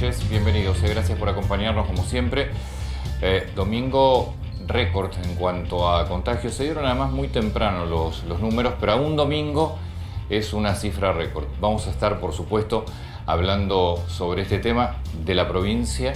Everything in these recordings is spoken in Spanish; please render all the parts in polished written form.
noches, bienvenidos. Gracias por acompañarnos como siempre. Domingo récord en cuanto a contagios. Se dieron además muy temprano los números, pero aún domingo es una cifra récord. Vamos a estar, por supuesto, hablando sobre este tema de la provincia,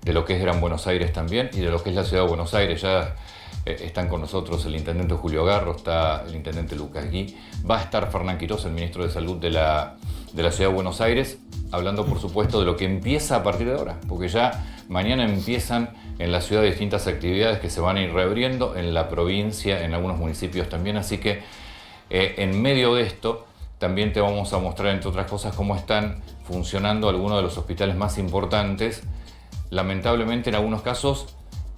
de lo que es Gran Buenos Aires también y de lo que es la ciudad de Buenos Aires. Ya están con nosotros el intendente Julio Garro, está el intendente Lucas Gui, va a estar Fernán Quirós, el ministro de Salud de la ciudad de Buenos Aires, hablando por supuesto de lo que empieza a partir de ahora, porque ya mañana empiezan en la ciudad distintas actividades que se van a ir reabriendo, en la provincia, en algunos municipios también, así que en medio de esto también te vamos a mostrar, entre otras cosas, cómo están funcionando algunos de los hospitales más importantes, lamentablemente en algunos casos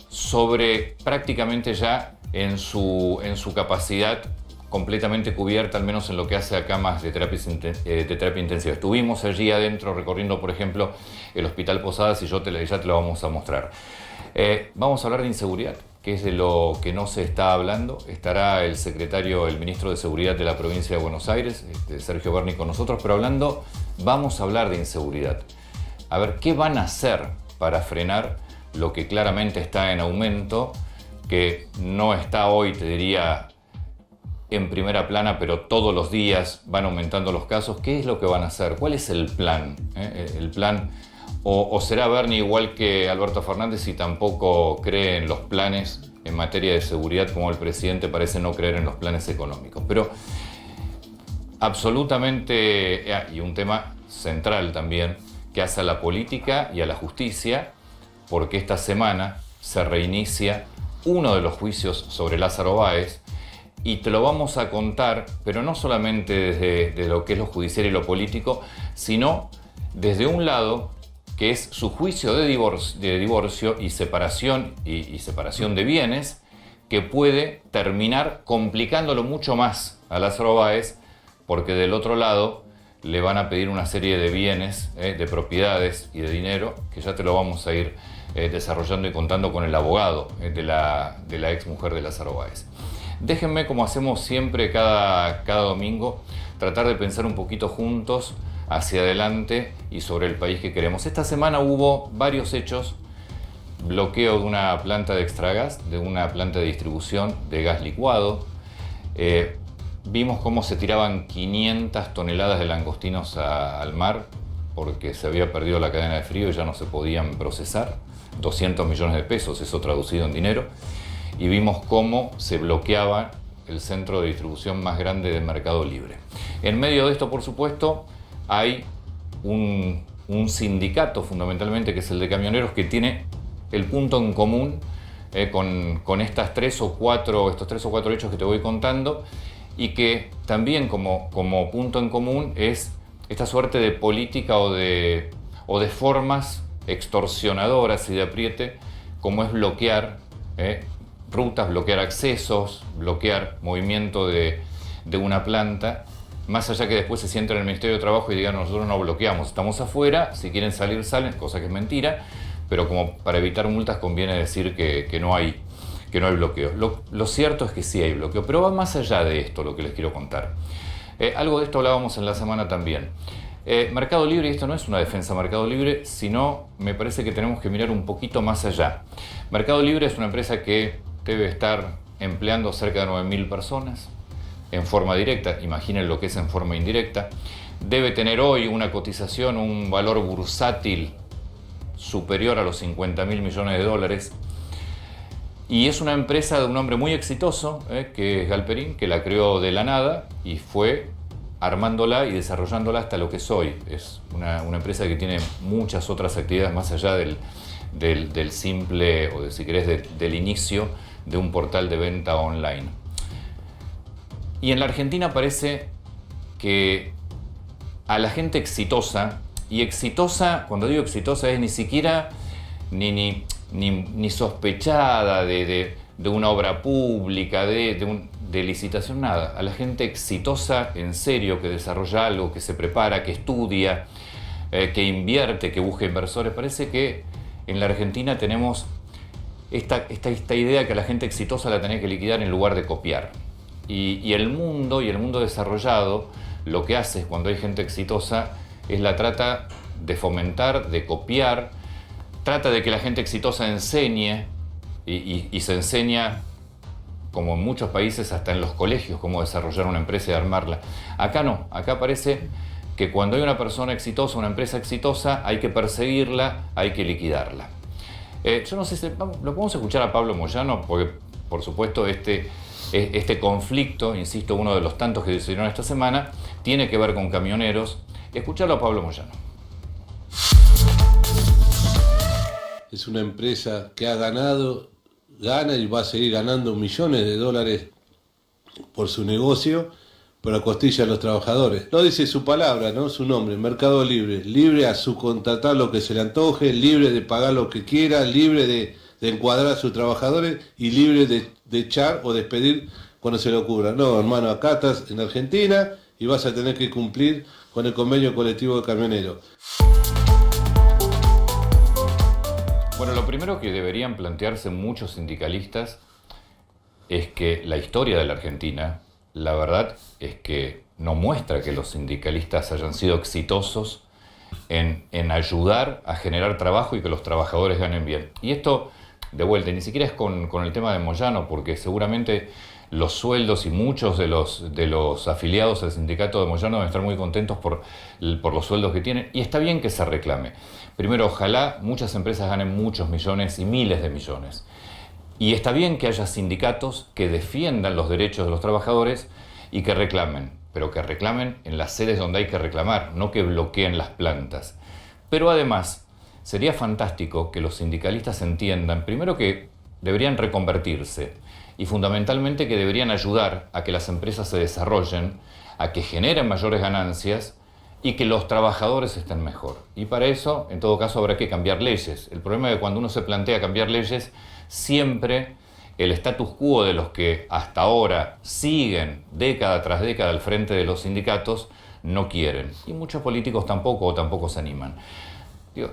sobre prácticamente ya en su capacidad completamente cubierta, al menos en lo que hace a camas de terapia intensiva. Estuvimos allí adentro recorriendo, por ejemplo, el Hospital Posadas y ya te lo vamos a mostrar. Vamos a hablar de inseguridad, que es de lo que no se está hablando. Estará el ministro de Seguridad de la provincia de Buenos Aires, Sergio Berni, con nosotros, pero vamos a hablar de inseguridad. A ver, ¿qué van a hacer para frenar lo que claramente está en aumento, que no está hoy, te diría, en primera plana, pero todos los días van aumentando los casos? ¿Qué es lo que van a hacer? ¿Cuál es el plan? ¿El plan? ¿O será Berni igual que Alberto Fernández y tampoco cree en los planes en materia de seguridad, como el presidente parece no creer en los planes económicos? Pero absolutamente, y un tema central también, que hace a la política y a la justicia, porque esta semana se reinicia uno de los juicios sobre Lázaro Báez, y te lo vamos a contar, pero no solamente desde lo que es lo judicial y lo político, sino desde un lado que es su juicio de divorcio y separación de bienes, que puede terminar complicándolo mucho más a Lázaro Báez, porque del otro lado le van a pedir una serie de bienes, de propiedades y de dinero, que ya te lo vamos a ir desarrollando y contando con el abogado de la ex mujer de Lázaro Báez. Déjenme, como hacemos siempre cada domingo, tratar de pensar un poquito juntos hacia adelante y sobre el país que queremos. Esta semana hubo varios hechos: bloqueo de una planta de extragas, de una planta de distribución de gas licuado. Vimos cómo se tiraban 500 toneladas de langostinos al mar porque se había perdido la cadena de frío y ya no se podían procesar. 200 millones de pesos, eso traducido en dinero. Y vimos cómo se bloqueaba el centro de distribución más grande de Mercado Libre. En medio de esto, por supuesto, hay un sindicato fundamentalmente, que es el de camioneros, que tiene el punto en común con estos tres o cuatro hechos que te voy contando, y que también como punto en común es esta suerte de política o de formas extorsionadoras y de apriete, como es bloquear rutas, bloquear accesos, bloquear movimiento de una planta, más allá que después se sienten en el Ministerio de Trabajo y digan: nosotros no bloqueamos, estamos afuera, si quieren salir salen, cosa que es mentira, pero como para evitar multas conviene decir que no hay bloqueo. Lo cierto es que sí hay bloqueo, pero va más allá de esto lo que les quiero contar. Algo de esto hablábamos en la semana también. Mercado Libre, y esto no es una defensa de Mercado Libre, sino me parece que tenemos que mirar un poquito más allá. Mercado Libre es una empresa que debe estar empleando cerca de 9.000 personas en forma directa, imaginen lo que es en forma indirecta. Debe tener hoy una cotización, un valor bursátil superior a los 50.000 millones de dólares. Y es una empresa de un hombre muy exitoso, que es Galperín, que la creó de la nada y fue armándola y desarrollándola hasta lo que es hoy. Es una empresa que tiene muchas otras actividades más allá del simple, o si querés, del inicio de un portal de venta online. Y en la Argentina parece que a la gente exitosa, y exitosa, cuando digo exitosa, es ni siquiera ni sospechada de una obra pública, de licitación, nada. A la gente exitosa en serio, que desarrolla algo, que se prepara, que estudia, que invierte, que busca inversores. Parece que en la Argentina tenemos esta idea que a la gente exitosa la tenés que liquidar en lugar de copiar. Y el mundo desarrollado lo que hace cuando hay gente exitosa es la trata de fomentar, de copiar, trata de que la gente exitosa enseñe y se enseña, como en muchos países, hasta en los colegios, cómo desarrollar una empresa y armarla. Acá no, acá parece que cuando hay una persona exitosa, una empresa exitosa, hay que perseguirla, hay que liquidarla. Yo no sé si lo podemos escuchar a Pablo Moyano, porque por supuesto este conflicto, insisto, uno de los tantos que decidieron esta semana, tiene que ver con camioneros. Escucharlo a Pablo Moyano. Es una empresa que ha ganado, gana y va a seguir ganando millones de dólares por su negocio, por la costilla de los trabajadores. Lo dice su palabra, ¿no? Su nombre, Mercado Libre. Libre a subcontratar lo que se le antoje, libre de pagar lo que quiera, libre de encuadrar a sus trabajadores y libre de echar o despedir cuando se le ocurra. No, hermano, acá estás en Argentina y vas a tener que cumplir con el convenio colectivo de camioneros. Bueno, lo primero que deberían plantearse muchos sindicalistas es que la historia de la Argentina, la verdad es que no muestra que los sindicalistas hayan sido exitosos en ayudar a generar trabajo y que los trabajadores ganen bien. Y esto, de vuelta, ni siquiera es con el tema de Moyano, porque seguramente los sueldos y muchos de los afiliados al sindicato de Moyano deben estar muy contentos por los sueldos que tienen, y está bien que se reclame. Primero, ojalá muchas empresas ganen muchos millones y miles de millones. Y está bien que haya sindicatos que defiendan los derechos de los trabajadores y que reclamen, pero que reclamen en las sedes donde hay que reclamar, no que bloqueen las plantas. Pero además, sería fantástico que los sindicalistas entiendan, primero, que deberían reconvertirse y fundamentalmente que deberían ayudar a que las empresas se desarrollen, a que generen mayores ganancias y que los trabajadores estén mejor. Y para eso, en todo caso, habrá que cambiar leyes. El problema es que cuando uno se plantea cambiar leyes, siempre el status quo de los que hasta ahora siguen década tras década al frente de los sindicatos no quieren. Y muchos políticos tampoco se animan. Digo,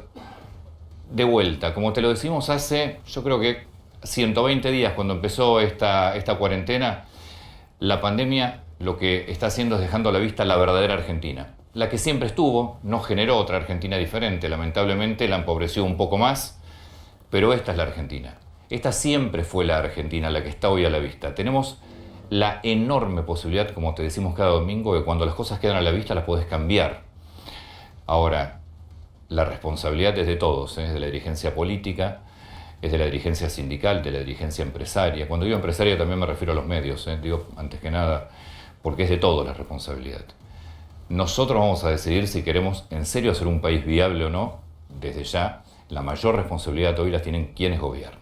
de vuelta, como te lo decimos hace, yo creo que 120 días cuando empezó esta cuarentena, la pandemia lo que está haciendo es dejando a la vista la verdadera Argentina. La que siempre estuvo, no generó otra Argentina diferente. Lamentablemente la empobreció un poco más, pero esta es la Argentina. Esta siempre fue la Argentina, la que está hoy a la vista. Tenemos la enorme posibilidad, como te decimos cada domingo, que cuando las cosas quedan a la vista las podés cambiar. Ahora, la responsabilidad es de todos, es de la dirigencia política, es de la dirigencia sindical, de la dirigencia empresaria. Cuando digo empresaria también me refiero a los medios, digo antes que nada, porque es de todos la responsabilidad. Nosotros vamos a decidir si queremos en serio hacer un país viable o no. Desde ya, la mayor responsabilidad hoy la tienen quienes gobiernan.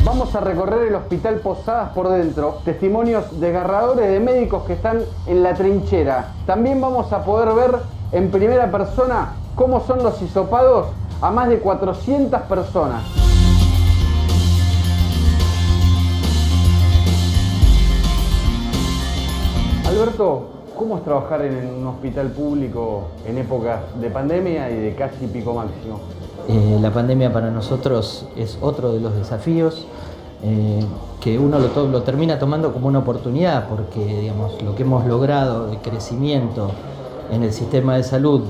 Vamos a recorrer el Hospital Posadas por dentro. Testimonios desgarradores de médicos que están en la trinchera. También vamos a poder ver en primera persona cómo son los hisopados a más de 400 personas. Alberto, ¿cómo es trabajar en un hospital público en épocas de pandemia y de casi pico máximo? La pandemia para nosotros es otro de los desafíos que uno lo termina tomando como una oportunidad, porque digamos, lo que hemos logrado de crecimiento en el sistema de salud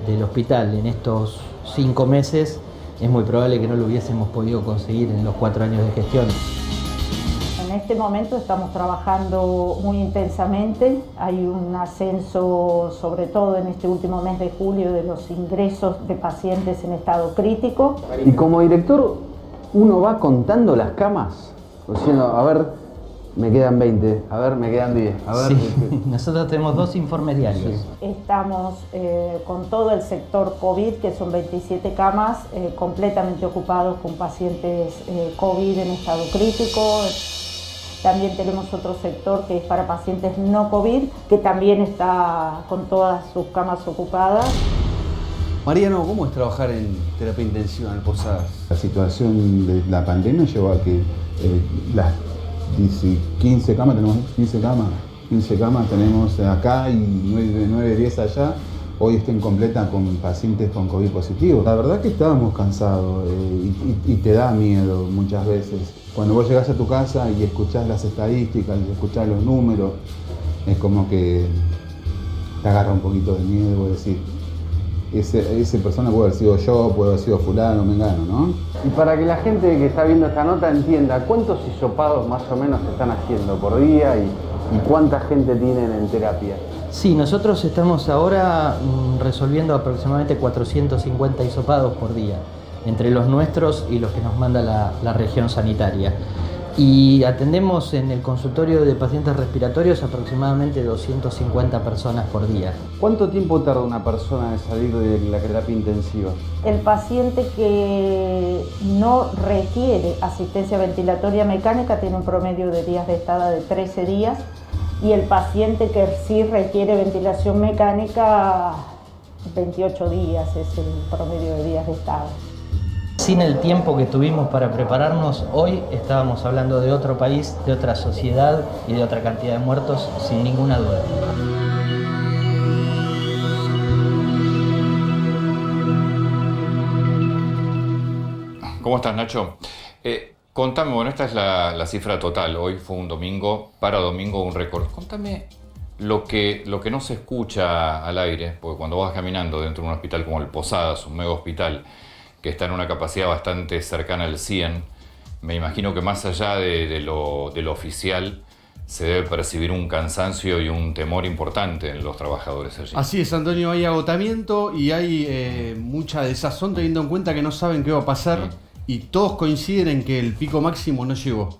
del hospital en estos 5 meses es muy probable que no lo hubiésemos podido conseguir en los 4 años de gestión. En este momento estamos trabajando muy intensamente, hay un ascenso, sobre todo en este último mes de julio, de los ingresos de pacientes en estado crítico. Y como director, uno va contando las camas, diciendo, a ver, me quedan 20, a ver, me quedan 10. A ver. Sí. Nosotros tenemos 2 informes diarios. Sí. Estamos con todo el sector COVID, que son 27 camas, completamente ocupados con pacientes COVID en estado crítico. También tenemos otro sector que es para pacientes no COVID, que también está con todas sus camas ocupadas. Mariano, ¿cómo es trabajar en terapia intensiva en Posadas? La situación de la pandemia llevó a que las 15 camas, tenemos 15 camas tenemos acá y 9, 10 allá, hoy estén completas con pacientes con COVID positivo. La verdad que estábamos cansados y te da miedo muchas veces. Cuando vos llegás a tu casa y escuchás las estadísticas y escuchás los números, es como que te agarra un poquito de miedo, vos decís, esa persona puede haber sido yo, puede haber sido fulano, mengano, ¿no? Y para que la gente que está viendo esta nota entienda, ¿cuántos hisopados más o menos se están haciendo por día y cuánta gente tienen en terapia? Sí, nosotros estamos ahora resolviendo aproximadamente 450 hisopados por día, entre los nuestros y los que nos manda la región sanitaria. Y atendemos en el consultorio de pacientes respiratorios aproximadamente 250 personas por día. ¿Cuánto tiempo tarda una persona en salir de la terapia intensiva? El paciente que no requiere asistencia ventilatoria mecánica tiene un promedio de días de estada de 13 días y el paciente que sí requiere ventilación mecánica 28 días es el promedio de días de estada. Sin el tiempo que tuvimos para prepararnos, hoy estábamos hablando de otro país, de otra sociedad y de otra cantidad de muertos, sin ninguna duda. ¿Cómo estás, Nacho? Contame, bueno, esta es la cifra total. Hoy fue un domingo, para domingo un récord. Contame lo que no se escucha al aire, porque cuando vas caminando dentro de un hospital como el Posadas, un mega hospital, que está en una capacidad bastante cercana al 100, me imagino que más allá de lo oficial, se debe percibir un cansancio y un temor importante en los trabajadores allí. Así es, Antonio, hay agotamiento y hay mucha desazón teniendo en cuenta que no saben qué va a pasar y todos coinciden en que el pico máximo no llegó.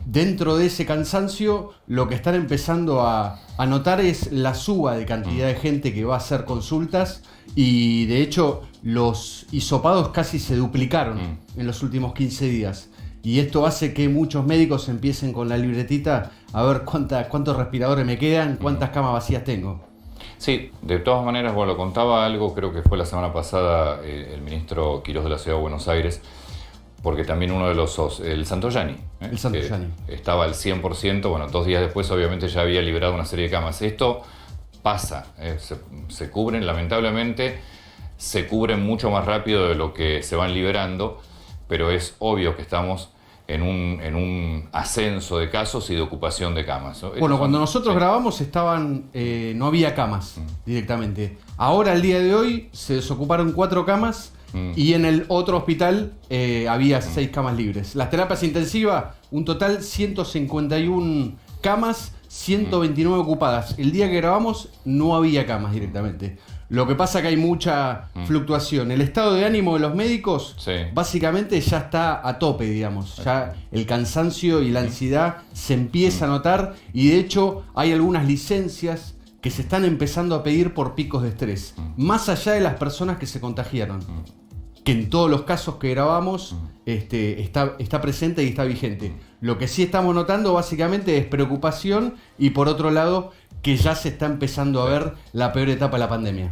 Dentro de ese cansancio, lo que están empezando a notar es la suba de cantidad de gente que va a hacer consultas y de hecho los hisopados casi se duplicaron en los últimos 15 días. Y esto hace que muchos médicos empiecen con la libretita a ver cuántos respiradores me quedan, cuántas camas vacías tengo. Sí, de todas maneras, bueno, lo contaba algo, creo que fue la semana pasada el ministro Quirós de la Ciudad de Buenos Aires, porque también uno de los, el Santoyani, El Santoyani. Estaba al 100%, bueno, 2 días después obviamente ya había liberado una serie de camas. Esto pasa, se cubren, lamentablemente, se cubren mucho más rápido de lo que se van liberando, pero es obvio que estamos en un ascenso de casos y de ocupación de camas, ¿no? Bueno, cuando nosotros grabamos no había camas directamente. Ahora, al día de hoy, se desocuparon 4 camas y en el otro hospital había 6 camas libres. Las terapias intensivas, un total 151 camas, 129 ocupadas. El día que grabamos no había camas directamente. Lo que pasa es que hay mucha fluctuación. El estado de ánimo de los médicos básicamente ya está a tope, digamos. Ya el cansancio y la ansiedad se empieza a notar y de hecho hay algunas licencias que se están empezando a pedir por picos de estrés. Más allá de las personas que se contagiaron. Que en todos los casos que grabamos está presente y está vigente. Lo que sí estamos notando básicamente es preocupación y por otro lado que ya se está empezando a ver la peor etapa de la pandemia.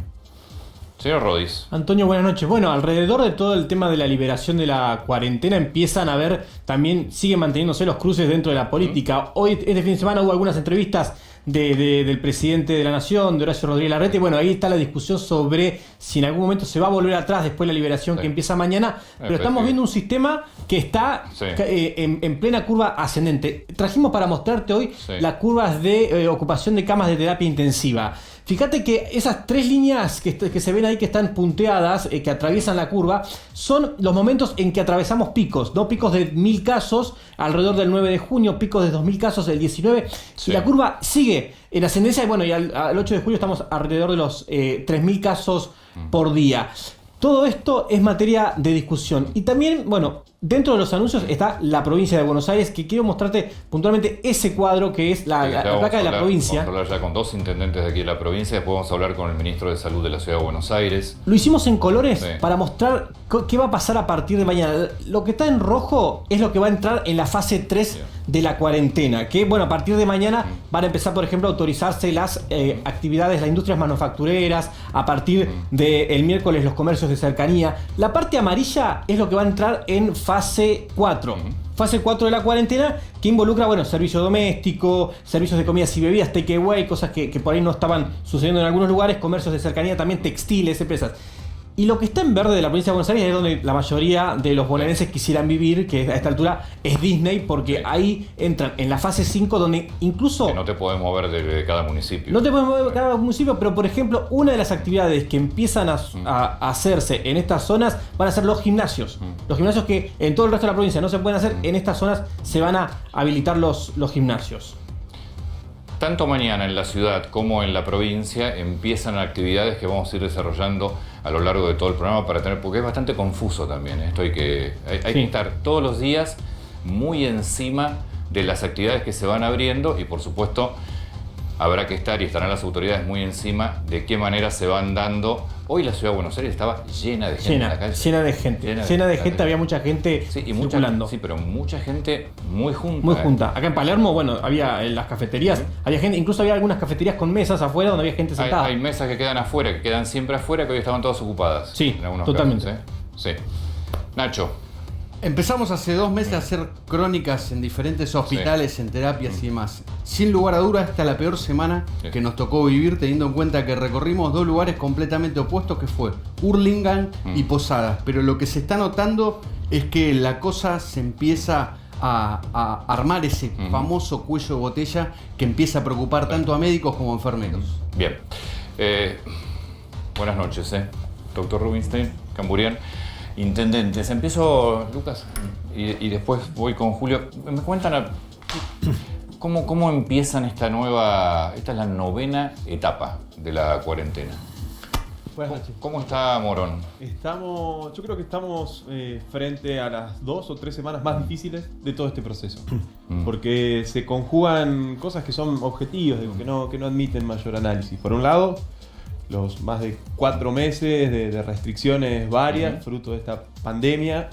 Señor Rodis. Antonio, buenas noches. Bueno, alrededor de todo el tema de la liberación de la cuarentena empiezan a ver, también siguen manteniéndose los cruces dentro de la política. Hoy, este fin de semana, hubo algunas entrevistas del presidente de la Nación, de Horacio Rodríguez Larreta. Bueno, ahí está la discusión sobre si en algún momento se va a volver atrás después de la liberación que empieza mañana. Pero estamos viendo un sistema que está en plena curva ascendente. Trajimos para mostrarte hoy las curvas de ocupación de camas de terapia intensiva. Fíjate que esas 3 líneas que se ven ahí que están punteadas, que atraviesan la curva, son los momentos en que atravesamos picos, ¿no? Picos de 1000 casos alrededor del 9 de junio, picos de 2000 casos el 19, y la curva sigue en ascendencia, y bueno, y al 8 de julio estamos alrededor de los 3000 casos por día. Todo esto es materia de discusión. Y también, bueno, dentro de los anuncios está la provincia de Buenos Aires, que quiero mostrarte puntualmente ese cuadro que es la placa de la provincia. Vamos a hablar ya con 2 intendentes de aquí de la provincia, después vamos a hablar con el ministro de Salud de la Ciudad de Buenos Aires. Lo hicimos en colores para mostrar ¿Qué va a pasar a partir de mañana? Lo que está en rojo es lo que va a entrar en la fase 3 de la cuarentena. Que, bueno, a partir de mañana van a empezar, por ejemplo, a autorizarse las actividades, las industrias manufactureras. A partir del miércoles, los comercios de cercanía. La parte amarilla es lo que va a entrar en fase 4. Fase 4 de la cuarentena, que involucra, bueno, servicio doméstico, servicios de comidas y bebidas, takeaway, cosas que por ahí no estaban sucediendo en algunos lugares, comercios de cercanía, también textiles, empresas. Y lo que está en verde de la provincia de Buenos Aires es donde la mayoría de los bonaerenses quisieran vivir, que a esta altura es Disney, porque ahí entran en la fase 5, donde incluso... Que no te podés mover de cada municipio. No te puedes mover de cada municipio, pero por ejemplo, una de las actividades que empiezan a hacerse en estas zonas van a ser los gimnasios. Los gimnasios que en todo el resto de la provincia no se pueden hacer, en estas zonas se van a habilitar los gimnasios. Tanto mañana en la ciudad como en la provincia empiezan actividades que vamos a ir desarrollando a lo largo de todo el programa para tener, porque es bastante confuso también esto, hay que estar todos los días muy encima de las actividades que se van abriendo y por supuesto habrá que estar y estarán las autoridades muy encima de qué manera se van dando. Hoy la ciudad de Buenos Aires estaba llena de gente en la calle. Llena de gente, había mucha gente circulando. Sí, pero mucha gente muy junta. Muy junta. Acá en Palermo, bueno, había en las cafeterías, había gente, incluso había algunas cafeterías con mesas afuera donde había gente sentada. Hay mesas que quedan afuera, que quedan siempre afuera, que hoy estaban todas ocupadas. Sí, en algunos totalmente. casos, Sí. Nacho. Empezamos hace 2 meses a hacer crónicas en diferentes hospitales, en terapias y demás. Sin lugar a dudas, esta es la peor semana que nos tocó vivir, teniendo en cuenta que recorrimos 2 lugares completamente opuestos, que fue Hurlingham y Posadas. Pero lo que se está notando es que la cosa se empieza a armar, ese famoso cuello de botella que empieza a preocupar tanto a médicos como a enfermeros. Bien. Buenas noches, doctor Rubinstein, Camburian. Intendentes, empiezo, Lucas, y después voy con Julio. Me cuentan cómo empiezan esta es la 9ª etapa de la cuarentena. Buenas noches. ¿Cómo está Morón? Yo creo que estamos frente a las 2 o 3 semanas más difíciles de todo este proceso. Porque se conjugan cosas que son objetivos, digo, que no admiten mayor análisis. Por un lado, los más de 4 meses de restricciones varias, fruto de esta pandemia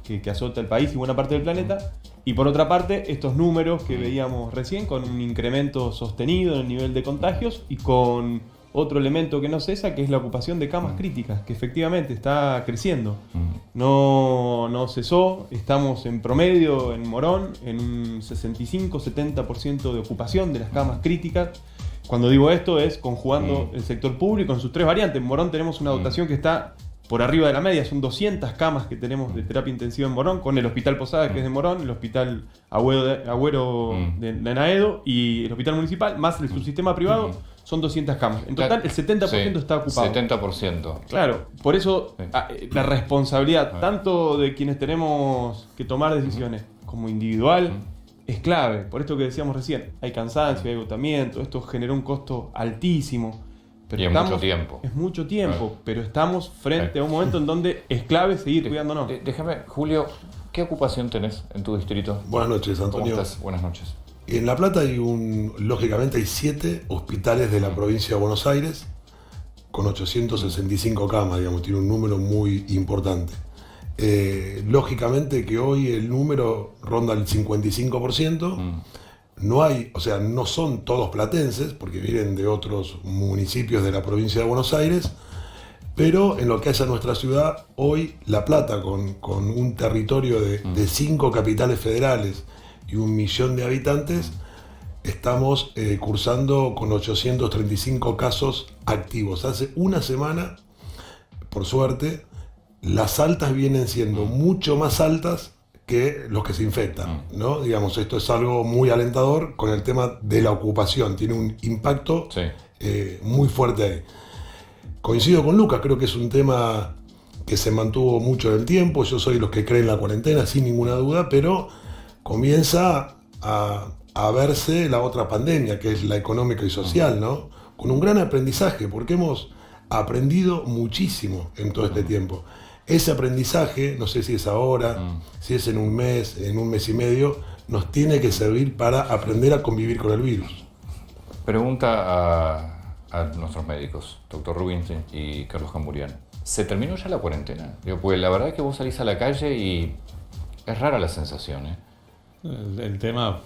que azota el país y buena parte del planeta. Y por otra parte, estos números que veíamos recién, con un incremento sostenido en el nivel de contagios y con otro elemento que no cesa, que es la ocupación de camas críticas, que efectivamente está creciendo. No cesó, estamos en promedio en Morón en un 65-70% de ocupación de las camas críticas. Cuando digo esto es conjugando el sector público en sus 3 variantes. En Morón tenemos una dotación que está por arriba de la media, son 200 camas que tenemos de terapia intensiva en Morón, con el Hospital Posadas, que es de Morón, el Hospital Agüero de Naedo y el Hospital Municipal, más el subsistema privado, son 200 camas. En total, el 70% está ocupado. 70%. Claro, por eso la responsabilidad, tanto de quienes tenemos que tomar decisiones como individual, es clave. Por esto que decíamos recién, hay cansancio, hay agotamiento, esto generó un costo altísimo. Pero y es mucho tiempo. Es mucho tiempo, pero estamos frente a un momento en donde es clave seguir cuidándonos. Déjame, Julio, ¿qué ocupación tenés en tu distrito? Buenas noches, Antonio. ¿Cómo estás? Buenas noches. En La Plata lógicamente hay 7 hospitales de la provincia de Buenos Aires con 865 camas, digamos, tiene un número muy importante. Lógicamente que hoy el número ronda el 55%. No son todos platenses, porque vienen de otros municipios de la provincia de Buenos Aires, pero en lo que hace a nuestra ciudad, hoy La Plata, con un territorio de 5 capitales federales y 1 millón de habitantes, estamos cursando con 835 casos activos. Hace una semana, por suerte, las altas vienen siendo mucho más altas que los que se infectan, ¿no? Digamos, esto es algo muy alentador con el tema de la ocupación, tiene un impacto muy fuerte ahí. Coincido con Lucas, creo que es un tema que se mantuvo mucho en el tiempo, yo soy de los que creen en la cuarentena, sin ninguna duda, pero comienza a verse la otra pandemia, que es la económica y social, ¿no? Con un gran aprendizaje, porque hemos aprendido muchísimo en todo este tiempo. Ese aprendizaje, no sé si es ahora, si es en un mes y medio, nos tiene que servir para aprender a convivir con el virus. Pregunta a nuestros médicos, doctor Rubinstein y Carlos Camburian. ¿Se terminó ya la cuarentena? Digo, pues la verdad es que vos salís a la calle y es rara la sensación, ¿eh? El tema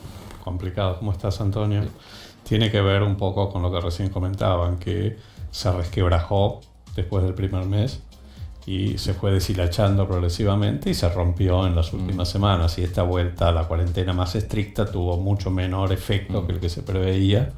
complicado, ¿cómo estás, Antonio? Sí. Tiene que ver un poco con lo que recién comentaban, que se resquebrajó después del primer mes y se fue deshilachando progresivamente y se rompió en las últimas semanas, y esta vuelta a la cuarentena más estricta tuvo mucho menor efecto que el que se preveía,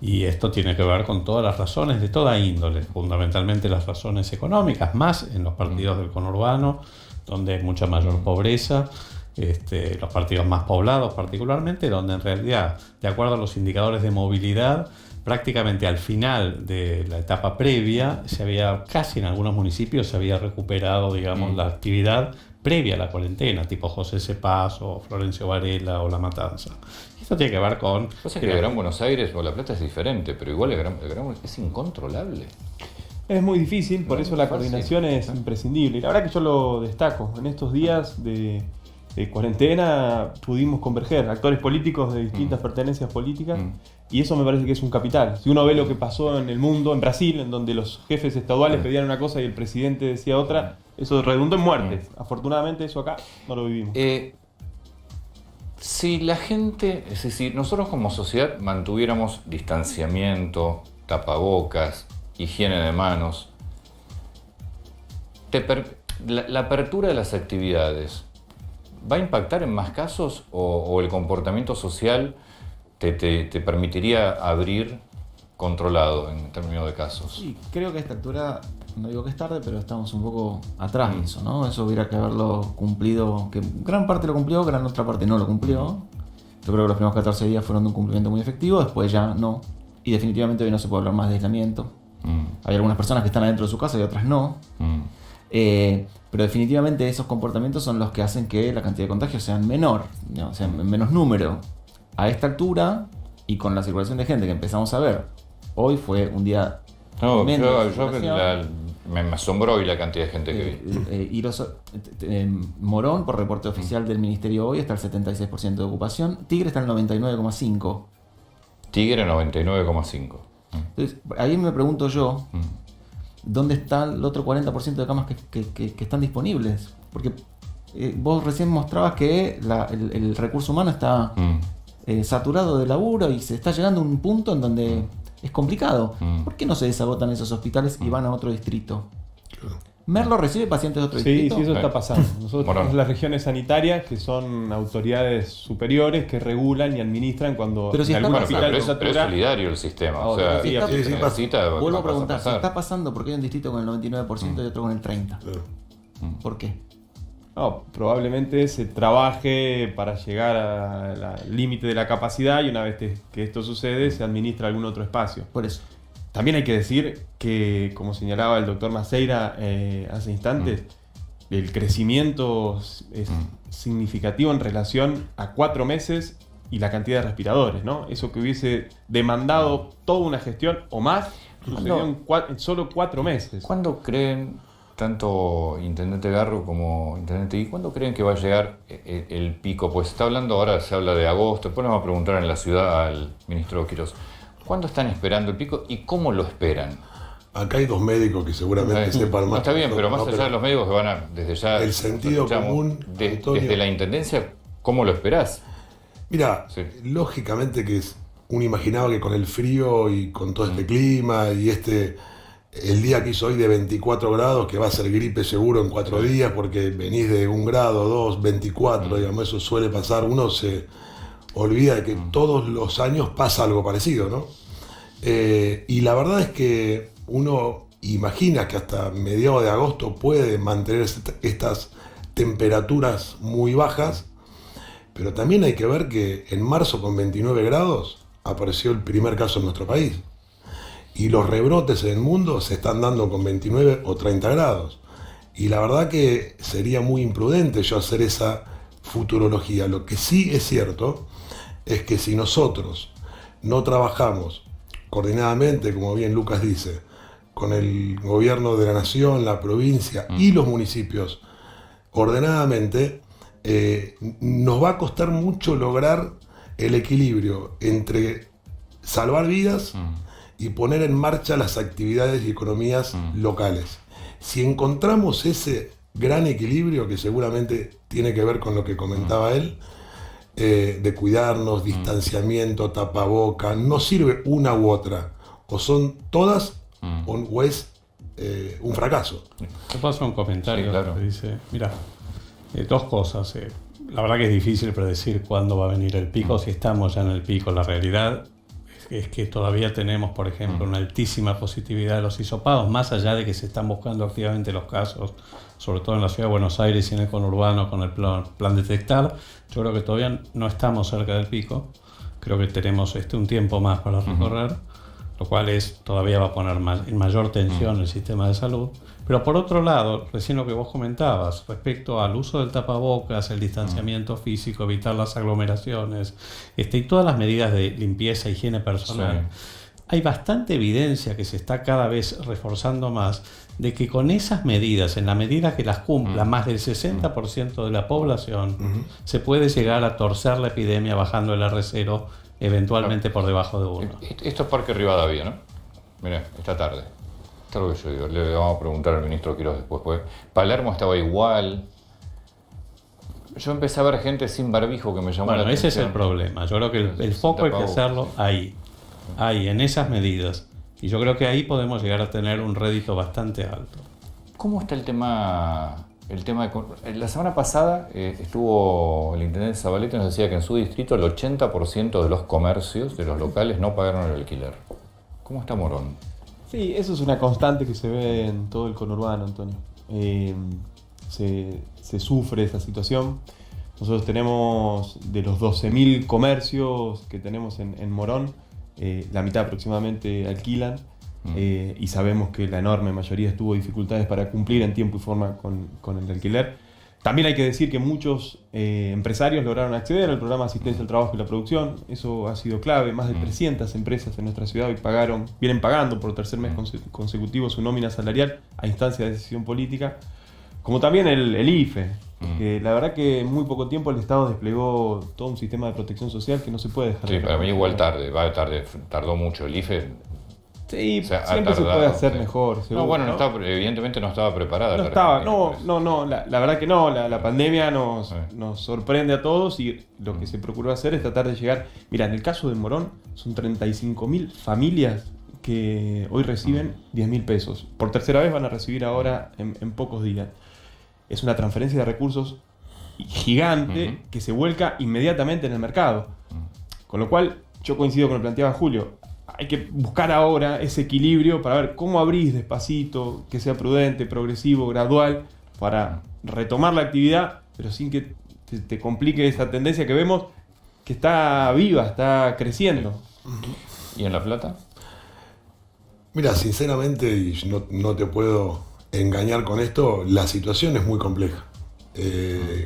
y esto tiene que ver con todas las razones de toda índole, fundamentalmente las razones económicas, más en los partidos del conurbano, donde hay mucha mayor pobreza, los partidos más poblados particularmente, donde en realidad, de acuerdo a los indicadores de movilidad, prácticamente al final de la etapa previa, casi en algunos municipios se había recuperado, digamos, la actividad previa a la cuarentena, tipo José Cepaz o Florencio Varela o La Matanza. Esto tiene que ver con... Pasa que el Gran Buenos Aires o La Plata es diferente, pero igual el Gran es incontrolable. Es muy difícil, por eso la coordinación es imprescindible. Y la verdad que yo lo destaco. En estos días de cuarentena pudimos converger actores políticos de distintas pertenencias políticas, y eso me parece que es un capital. Si uno ve lo que pasó en el mundo, en Brasil, en donde los jefes estaduales pedían una cosa y el presidente decía otra, eso redundó en muertes. Afortunadamente eso acá no lo vivimos. Si la gente, es decir, nosotros como sociedad mantuviéramos distanciamiento, tapabocas, higiene de manos, la apertura de las actividades, ¿va a impactar en más casos o el comportamiento social te permitiría abrir controlado en términos de casos? Sí, creo que a esta altura, no digo que es tarde, pero estamos un poco atrás de eso, ¿no? Eso hubiera que haberlo cumplido, que gran parte lo cumplió, gran otra parte no lo cumplió. Yo creo que los primeros 14 días fueron de un cumplimiento muy efectivo, después ya no. Y definitivamente hoy no se puede hablar más de aislamiento. Hay algunas personas que están adentro de su casa y otras no. Pero definitivamente esos comportamientos son los que hacen que la cantidad de contagios sean menor, ¿no? O sea, en menos número. A esta altura, y con la circulación de gente que empezamos a ver, hoy fue un día tremendo. Me asombró hoy la cantidad de gente que vi. Morón, por reporte oficial del Ministerio hoy, está al 76% de ocupación. Tigre está al 99,5%. Tigre 99,5%. Entonces, ahí me pregunto yo, ¿dónde está el otro 40% de camas que están disponibles? Porque vos recién mostrabas que el recurso humano está saturado de laburo y se está llegando a un punto en donde es complicado. ¿Por qué no se desagotan esos hospitales y van a otro distrito? ¿Merlo recibe pacientes de otro distrito? Sí, eso está pasando. Nosotros tenemos las regiones sanitarias, que son autoridades superiores que regulan y administran cuando pero es solidario el sistema. O sea, vuelvo a preguntar, si está pasando porque hay un distrito con el 99% y otro con el 30%. ¿Por qué? No, probablemente se trabaje para llegar al límite de la capacidad y una vez que esto sucede se administra algún otro espacio. Por eso. También hay que decir que, como señalaba el doctor Maceira hace instantes, el crecimiento es significativo en relación a 4 meses y la cantidad de respiradores, ¿no? Eso que hubiese demandado toda una gestión o más, sucedió en solo 4 meses. ¿Cuándo creen, tanto Intendente Garro como Intendente I, cuándo creen que va a llegar el pico? Pues se habla de agosto, después nos va a preguntar en la ciudad al ministro Quirós. ¿Cuándo están esperando el pico y cómo lo esperan? Acá hay 2 médicos que seguramente sepan más. Está bien, pero más allá de los médicos que van a, desde ya... El sentido común, desde la Intendencia, ¿cómo lo esperás? Mira, lógicamente que uno imaginaba que con el frío y con todo este clima y el día que hizo hoy de 24 grados, que va a ser gripe seguro en 4 días, porque venís de 1 grado, 2, 24, digamos, eso suele pasar. Uno se olvida de que todos los años pasa algo parecido, ¿no? Y la verdad es que uno imagina que hasta mediados de agosto puede mantener estas temperaturas muy bajas, pero también hay que ver que en marzo con 29 grados apareció el primer caso en nuestro país. Y los rebrotes en el mundo se están dando con 29 o 30 grados. Y la verdad que sería muy imprudente yo hacer esa futurología. Lo que sí es cierto es que si nosotros no trabajamos coordinadamente, como bien Lucas dice, con el gobierno de la nación, la provincia y los municipios, ordenadamente, nos va a costar mucho lograr el equilibrio entre salvar vidas y poner en marcha las actividades y economías locales. Si encontramos ese gran equilibrio, que seguramente tiene que ver con lo que comentaba él, de cuidarnos, distanciamiento, tapaboca, no sirve una u otra, o son todas o es un fracaso. Te paso un comentario, Sí, claro. que dice, mira, dos cosas. La verdad que es difícil predecir cuándo va a venir el pico, si estamos ya en el pico. La realidad es que todavía tenemos, por ejemplo, una altísima positividad de los hisopados, más allá de que se están buscando activamente los casos, sobre todo en la ciudad de Buenos Aires y en el conurbano con el plan detectar. Yo creo que todavía no estamos cerca del pico. Creo que tenemos un tiempo más para recorrer, lo cual todavía va a poner en mayor tensión el sistema de salud. Pero por otro lado, recién lo que vos comentabas, respecto al uso del tapabocas, el distanciamiento físico, evitar las aglomeraciones, y todas las medidas de limpieza, higiene personal, hay bastante evidencia que se está cada vez reforzando más de que con esas medidas, en la medida que las cumpla más del 60% de la población, se puede llegar a torcer la epidemia bajando el R0 eventualmente por debajo de 1. Esto es Parque Rivadavia, ¿no? Mirá, esta tarde. Esto es lo que yo digo. Le vamos a preguntar al ministro Quiroz después. Porque Palermo estaba igual. Yo empecé a ver gente sin barbijo que me llamó la atención. Bueno, ese es el problema. Yo creo que el foco hay que hacerlo ahí, en esas medidas. Y yo creo que ahí podemos llegar a tener un rédito bastante alto. ¿Cómo está el tema la semana pasada estuvo el intendente Zabaleta y nos decía que en su distrito el 80% de los comercios, de los locales, no pagaron el alquiler. ¿Cómo está Morón? Sí, eso es una constante que se ve en todo el conurbano, Antonio. Se sufre esa situación. Nosotros tenemos, de los 12.000 comercios que tenemos en Morón, la mitad aproximadamente alquilan. Y sabemos que la enorme mayoría tuvo dificultades para cumplir en tiempo y forma con el alquiler. También hay que decir que muchos empresarios lograron acceder al programa de asistencia al trabajo y la producción. Eso ha sido clave. Más de 300 empresas en nuestra ciudad hoy vienen pagando por tercer mes consecutivo su nómina salarial a instancia de decisión política. Como también el IFE, que la verdad que en muy poco tiempo el Estado desplegó todo un sistema de protección social que no se puede dejar. Sí, para mí igual tardó mucho el IFE. Sí, siempre se puede hacer mejor. Seguro, no, bueno, evidentemente no estaba preparada. La verdad que no. La pandemia nos sorprende a todos y lo que se procuró hacer es tratar de llegar. Mira, en el caso de Morón, son 35.000 familias que hoy reciben 10.000 pesos. Por tercera vez van a recibir ahora en pocos días. Es una transferencia de recursos gigante que se vuelca inmediatamente en el mercado. Con lo cual, yo coincido con lo que planteaba Julio. Hay que buscar ahora ese equilibrio para ver cómo abrís despacito, que sea prudente, progresivo, gradual, para retomar la actividad, pero sin que te complique esa tendencia que vemos que está viva, está creciendo. ¿Y en La Plata? Mira, sinceramente, y no te puedo engañar con esto, la situación es muy compleja.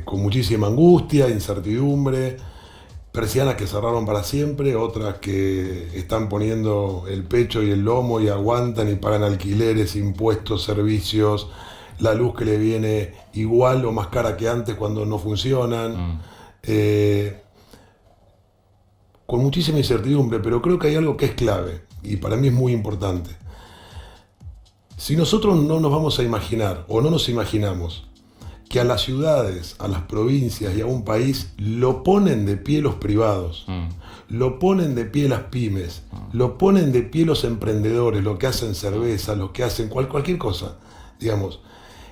Con muchísima angustia, incertidumbre, persianas que cerraron para siempre, otras que están poniendo el pecho y el lomo y aguantan y pagan alquileres, impuestos, servicios, la luz que le viene igual o más cara que antes cuando no funcionan. Con muchísima incertidumbre, pero creo que hay algo que es clave y para mí es muy importante. Si nosotros no nos vamos a imaginar o no nos imaginamos que a las ciudades, a las provincias y a un país lo ponen de pie los privados, lo ponen de pie las pymes, lo ponen de pie los emprendedores, los que hacen cerveza, los que hacen cualquier cosa. Digamos,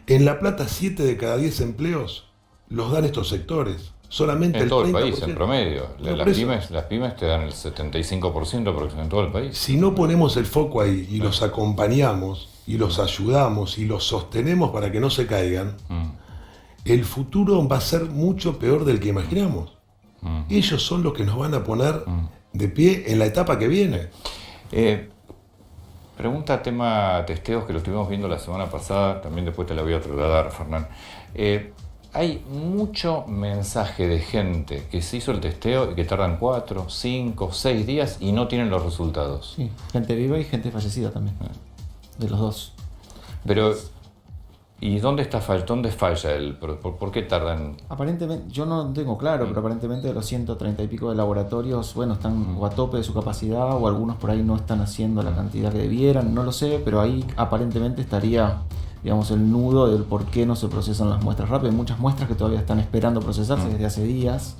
en La Plata 7 de cada 10 empleos los dan estos sectores. Solamente en todo el 30%. País, en promedio. Las pymes te dan el 75% porque en todo el país. Si no ponemos el foco ahí y los acompañamos y los ayudamos y los sostenemos para que no se caigan, el futuro va a ser mucho peor del que imaginamos. Ellos son los que nos van a poner de pie en la etapa que viene. Pregunta tema testeos que lo estuvimos viendo la semana pasada, también después te la voy a trasladar, Fernán. Hay mucho mensaje de gente que se hizo el testeo y que tardan 4, 5, 6 días y no tienen los resultados. Sí, gente viva y gente fallecida también. De los dos. Pero, ¿y dónde falla el? ¿Por qué tardan? Aparentemente, yo no tengo claro, pero aparentemente de los 130 y pico de laboratorios, bueno, están o a tope de su capacidad o algunos por ahí no están haciendo la cantidad que debieran, no lo sé, pero ahí aparentemente estaría digamos, el nudo del por qué no se procesan las muestras rápido. Hay muchas muestras que todavía están esperando procesarse desde hace días.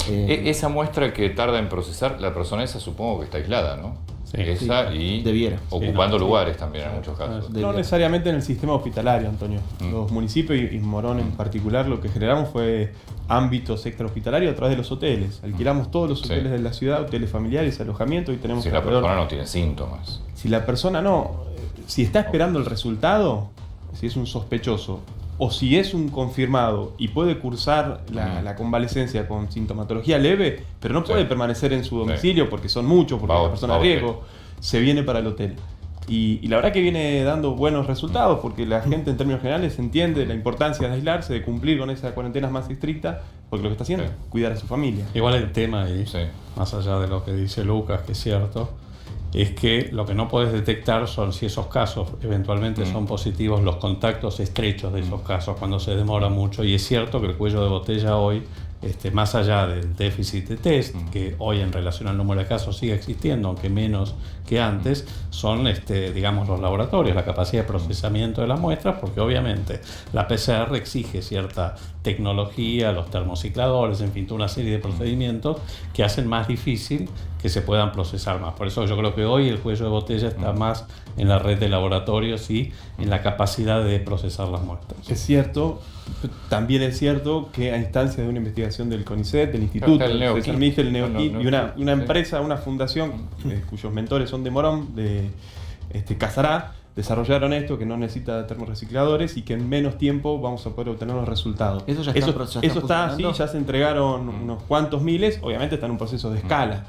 Esa muestra que tarda en procesar, la persona esa supongo que está aislada, ¿no? Sí. Esa y debiera. ocupando lugares también en muchos casos. No necesariamente en el sistema hospitalario, Antonio. Los municipios y Morón en particular, lo que generamos fue ámbitos extrahospitalarios a través de los hoteles. Alquilamos todos los hoteles de la ciudad, hoteles familiares, alojamiento, y tenemos Si la persona no tiene síntomas. Si la persona si está esperando el resultado, si es un sospechoso o si es un confirmado y puede cursar la convalecencia con sintomatología leve, pero no puede permanecer en su domicilio porque son muchos, porque es una persona de riesgo, se viene para el hotel. Y la verdad que viene dando buenos resultados porque la gente en términos generales entiende la importancia de aislarse, de cumplir con esa cuarentena más estricta, porque lo que está haciendo es cuidar a su familia. Igual el tema ahí, más allá de lo que dice Lucas, que es cierto, es que lo que no puedes detectar son si esos casos eventualmente son positivos, los contactos estrechos de esos casos cuando se demora mucho. Y es cierto que el cuello de botella hoy, más allá del déficit de test, que hoy en relación al número de casos sigue existiendo, aunque menos que antes, son digamos los laboratorios, la capacidad de procesamiento de las muestras, porque obviamente la PCR exige cierta tecnología, los termocicladores, en fin, toda una serie de procedimientos que hacen más difícil que se puedan procesar más. Por eso yo creo que hoy el cuello de botella está más en la red de laboratorios y en la capacidad de procesar las muestras. Es cierto, también es cierto que a instancias de una investigación del CONICET, del Instituto, del Neokit y una empresa, una fundación cuyos mentores son de Morón, de Casará, desarrollaron esto, que no necesita termorrecicladores y que en menos tiempo vamos a poder obtener los resultados. Eso ya está, ya se entregaron unos cuantos miles, obviamente está en un proceso de escala,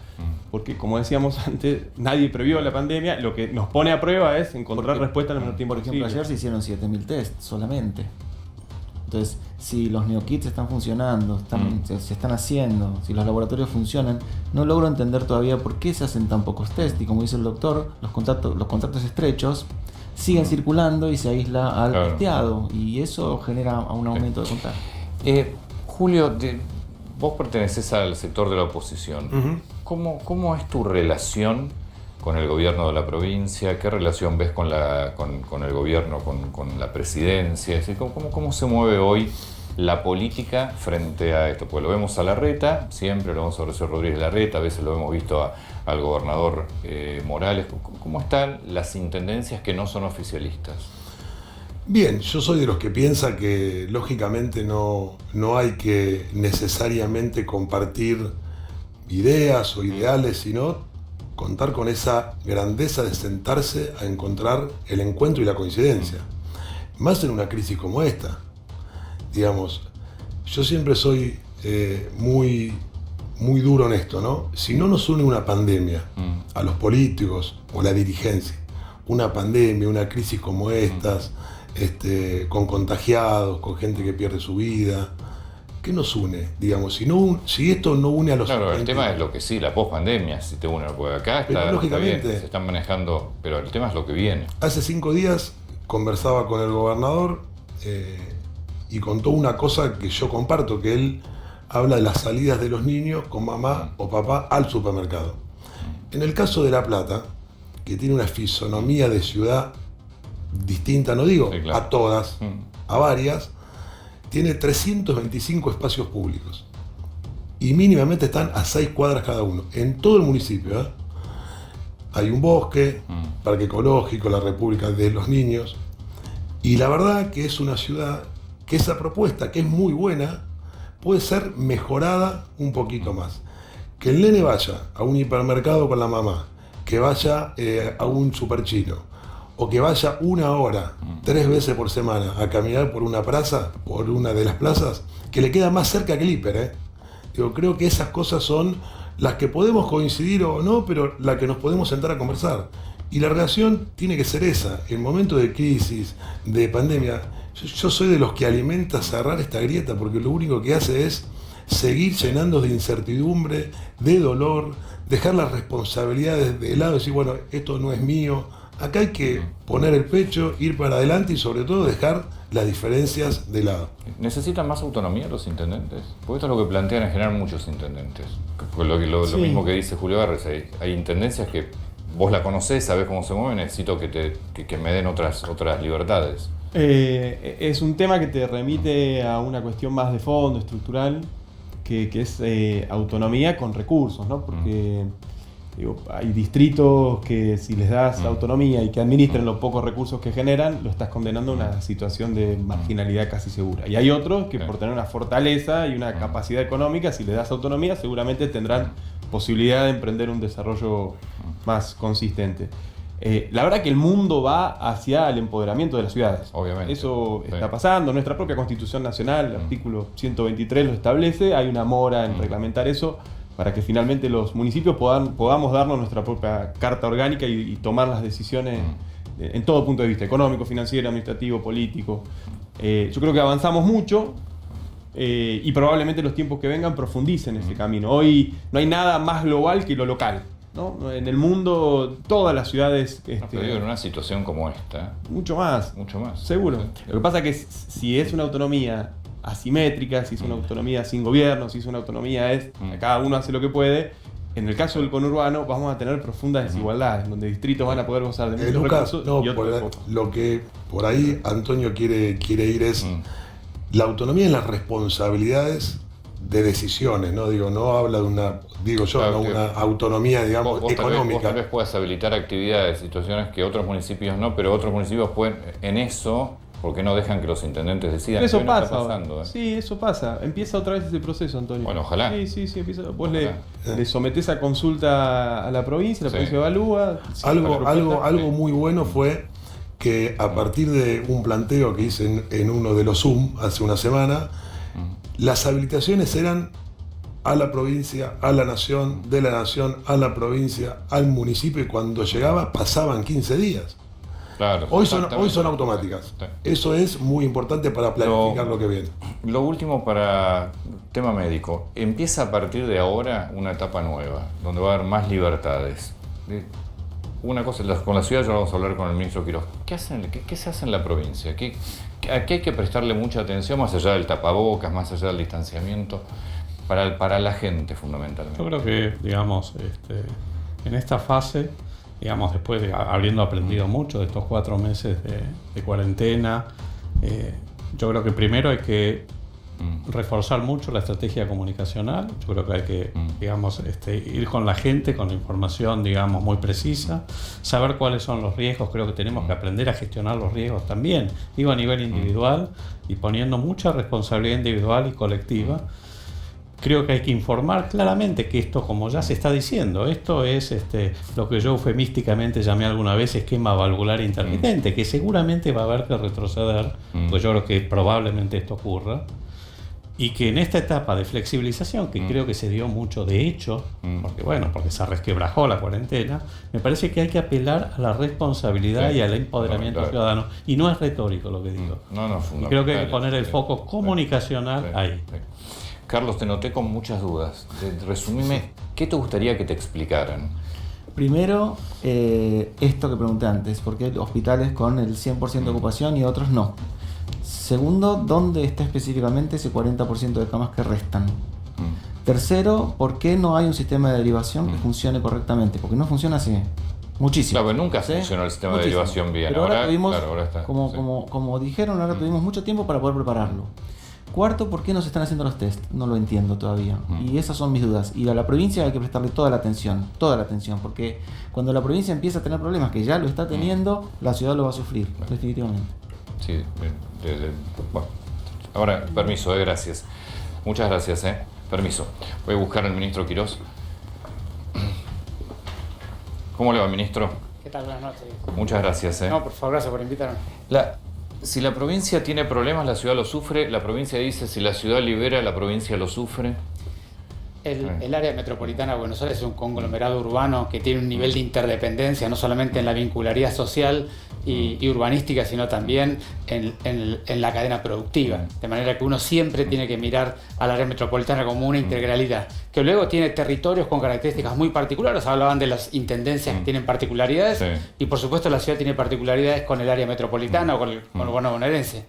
porque como decíamos antes, nadie previó la pandemia, lo que nos pone a prueba es encontrar respuesta en el menor tiempo posible. Por ejemplo, ayer se hicieron 7.000 test solamente. Entonces, si los neokits están funcionando, se están haciendo, si los laboratorios funcionan, no logro entender todavía por qué se hacen tan pocos test. Y como dice el doctor, los contactos estrechos siguen circulando y se aísla al testeado. Y eso genera un aumento de contagio. Julio, vos perteneces al sector de la oposición. ¿Cómo es tu relación con el gobierno de la provincia? ¿Qué relación ves con el gobierno, con la presidencia? Es decir, ¿cómo se mueve hoy la política frente a esto? Pues lo vemos a Larreta, siempre lo vemos a Horacio Rodríguez Larreta, a veces lo hemos visto al gobernador Morales. ¿Cómo están las intendencias que no son oficialistas? Bien, yo soy de los que piensa que lógicamente no hay que necesariamente compartir ideas o ideales, sino contar con esa grandeza de sentarse a encontrar el encuentro y la coincidencia. Más en una crisis como esta. Digamos, yo siempre soy muy duro en esto, ¿no? Si no nos une una pandemia a los políticos o la dirigencia, una pandemia, una crisis como estas, con contagiados, con gente que pierde su vida, ¿qué nos une? Digamos, si esto no une a los... Claro, el tema es lo que sí, la pospandemia, si te une, porque acá está, lógicamente, está bien, se están manejando, pero el tema es lo que viene. Hace 5 días conversaba con el gobernador y contó una cosa que yo comparto, que él habla de las salidas de los niños con mamá o papá al supermercado. En el caso de La Plata, que tiene una fisonomía de ciudad distinta, no digo a todas, a varias, tiene 325 espacios públicos y mínimamente están a 6 cuadras cada uno, en todo el municipio. Hay un bosque, parque ecológico, la República de los Niños, y la verdad que es una ciudad que esa propuesta, que es muy buena, puede ser mejorada un poquito más. Que el nene vaya a un hipermercado con la mamá, que vaya a un superchino, o que vaya 1 hora, 3 veces por semana, a caminar por una plaza, por una de las plazas, que le queda más cerca que el hiper. Creo que esas cosas son las que podemos coincidir o no, pero las que nos podemos sentar a conversar. Y la relación tiene que ser esa. En momentos de crisis, de pandemia, yo soy de los que alimenta cerrar esta grieta, porque lo único que hace es seguir llenando de incertidumbre, de dolor, dejar las responsabilidades de lado y decir, bueno, esto no es mío. Acá hay que poner el pecho, ir para adelante y sobre todo dejar las diferencias de lado. ¿Necesitan más autonomía los intendentes? Porque esto es lo que plantean en general muchos intendentes. Lo mismo que dice Julio Garres, hay intendencias que vos la conocés, sabés cómo se mueven, necesito que me den otras libertades. Es un tema que te remite a una cuestión más de fondo, estructural, que es autonomía con recursos, ¿no? Porque digo, hay distritos que si les das autonomía y que administren los pocos recursos que generan, lo estás condenando a una situación de marginalidad casi segura. Y hay otros que por tener una fortaleza y una capacidad económica, si les das autonomía, seguramente tendrán posibilidad de emprender un desarrollo más consistente. La verdad que el mundo va hacia el empoderamiento de las ciudades. Obviamente. Eso está pasando. Nuestra propia Constitución Nacional, el artículo 123 lo establece. Hay una mora en reglamentar eso para que finalmente los municipios podamos darnos nuestra propia carta orgánica y tomar las decisiones en todo punto de vista, económico, financiero, administrativo, político. Yo creo que avanzamos mucho y probablemente los tiempos que vengan profundicen ese camino. Hoy no hay nada más global que lo local, ¿no? En el mundo, todas las ciudades... pero digo, en una situación como esta... Mucho más. Seguro. Lo que pasa es que si es una autonomía asimétrica, si es una autonomía sin gobierno, si es una autonomía cada uno hace lo que puede, en el caso del conurbano vamos a tener profundas desigualdades, donde distritos van a poder gozar de muchos recursos y otros pocos. Lo que por ahí Antonio quiere ir es la autonomía en las responsabilidades de decisiones, ¿no? Digo, no habla de una autonomía, digamos, económica. Vos tal vez puedas habilitar actividades, situaciones que otros municipios no, pero otros municipios pueden, en eso, porque no dejan que los intendentes decidan. Eso ¿Qué pasa. está pasando, Sí, eso pasa. Empieza otra vez ese proceso, Antonio. Bueno, ojalá. Sí, empieza. Vos le sometés a consulta a la provincia evalúa. Algo muy bueno fue que a partir de un planteo que hice en uno de los Zoom hace una semana, las habilitaciones eran a la provincia, a la nación, de la nación, a la provincia, al municipio, y cuando llegaba pasaban 15 días. Claro, hoy son automáticas. Sí. Eso es muy importante para planificar lo que viene. Lo último para tema médico. Empieza a partir de ahora una etapa nueva, donde va a haber más libertades. Una cosa, con la ciudad ya vamos a hablar con el ministro Quiroz. ¿Qué se hace en la provincia? ¿A qué hay que prestarle mucha atención, más allá del tapabocas, más allá del distanciamiento, para la gente fundamentalmente? Yo creo que, digamos, en esta fase, digamos, después de habiendo aprendido mucho de estos 4 meses de cuarentena, yo creo que primero hay que reforzar mucho la estrategia comunicacional. Yo creo que hay que, digamos, ir con la gente, con la información, digamos, muy precisa, saber cuáles son los riesgos. Creo que tenemos que aprender a gestionar los riesgos también, digo, a nivel individual, y poniendo mucha responsabilidad individual y colectiva. Creo que hay que informar claramente que esto, como ya se está diciendo, esto es lo que yo eufemísticamente llamé alguna vez esquema valvular intermitente, que seguramente va a haber que retroceder, pues yo creo que probablemente esto ocurra, y que en esta etapa de flexibilización, que creo que se dio mucho de hecho, porque se resquebrajó la cuarentena, me parece que hay que apelar a la responsabilidad y al empoderamiento ciudadano, y no es retórico lo que digo. Y creo que hay que poner el foco comunicacional ahí. Carlos, te noté con muchas dudas. Resumime, ¿qué te gustaría que te explicaran? Primero, esto que pregunté antes, ¿por qué hay hospitales con el 100% de ocupación y otros no? Segundo, ¿dónde está específicamente ese 40% de camas que restan? Tercero, ¿por qué no hay un sistema de derivación que funcione correctamente? Porque no funciona así muchísimo. Claro, nunca funcionó el sistema de derivación bien. Pero ahora tuvimos, como dijeron, ahora tuvimos mucho tiempo para poder prepararlo. Cuarto, ¿por qué no se están haciendo los test? No lo entiendo todavía. Y esas son mis dudas. Y a la provincia hay que prestarle toda la atención, porque cuando la provincia empieza a tener problemas, que ya lo está teniendo, la ciudad lo va a sufrir, definitivamente. Sí, bueno. Ahora, permiso, gracias. Muchas gracias, Permiso. Voy a buscar al ministro Quiroz. ¿Cómo le va, ministro? ¿Qué tal? Buenas noches. Muchas gracias, No, por favor, gracias por invitarme. Si la provincia tiene problemas, la ciudad lo sufre. La provincia dice, si la ciudad libera, la provincia lo sufre. El área metropolitana de Buenos Aires es un conglomerado urbano que tiene un nivel de interdependencia, no solamente en la vincularidad social y urbanística, sino también en la cadena productiva. De manera que uno siempre tiene que mirar al área metropolitana como una integralidad, que luego tiene territorios con características muy particulares. Hablaban de las intendencias que tienen particularidades, y por supuesto la ciudad tiene particularidades con el área metropolitana o con el urbano bonaerense.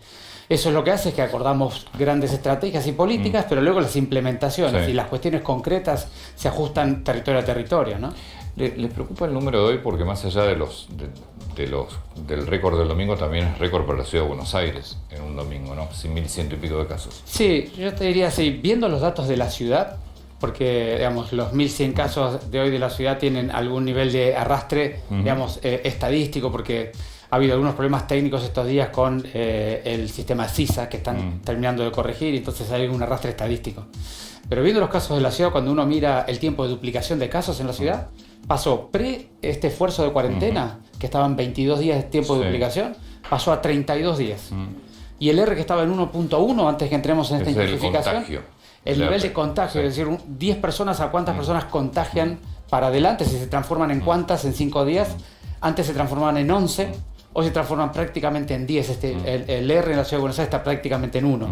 Eso es lo que hace es que acordamos grandes estrategias y políticas, pero luego las implementaciones y las cuestiones concretas se ajustan territorio a territorio, ¿no? ¿Les preocupa el número de hoy? Porque más allá del récord del domingo, también es récord para la ciudad de Buenos Aires en un domingo, ¿no? 1.100 y pico de casos. Sí, yo te diría así, viendo los datos de la ciudad, porque digamos, los 1.100 casos de hoy de la ciudad tienen algún nivel de arrastre, digamos, estadístico, porque ha habido algunos problemas técnicos estos días con el sistema CISA que están terminando de corregir, y entonces hay un arrastre estadístico. Pero viendo los casos de la ciudad, cuando uno mira el tiempo de duplicación de casos en la ciudad, pasó este esfuerzo de cuarentena, que estaban 22 días de tiempo de duplicación, pasó a 32 días. Y el R que estaba en 1.1 antes que entremos en esta intensificación, el nivel de contagio, es decir, 10 personas a cuántas personas contagian para adelante, si se transforman en cuántas en 5 días, antes se transformaban en 11, hoy se transforman prácticamente en 10. El R en la ciudad de Buenos Aires está prácticamente en 1.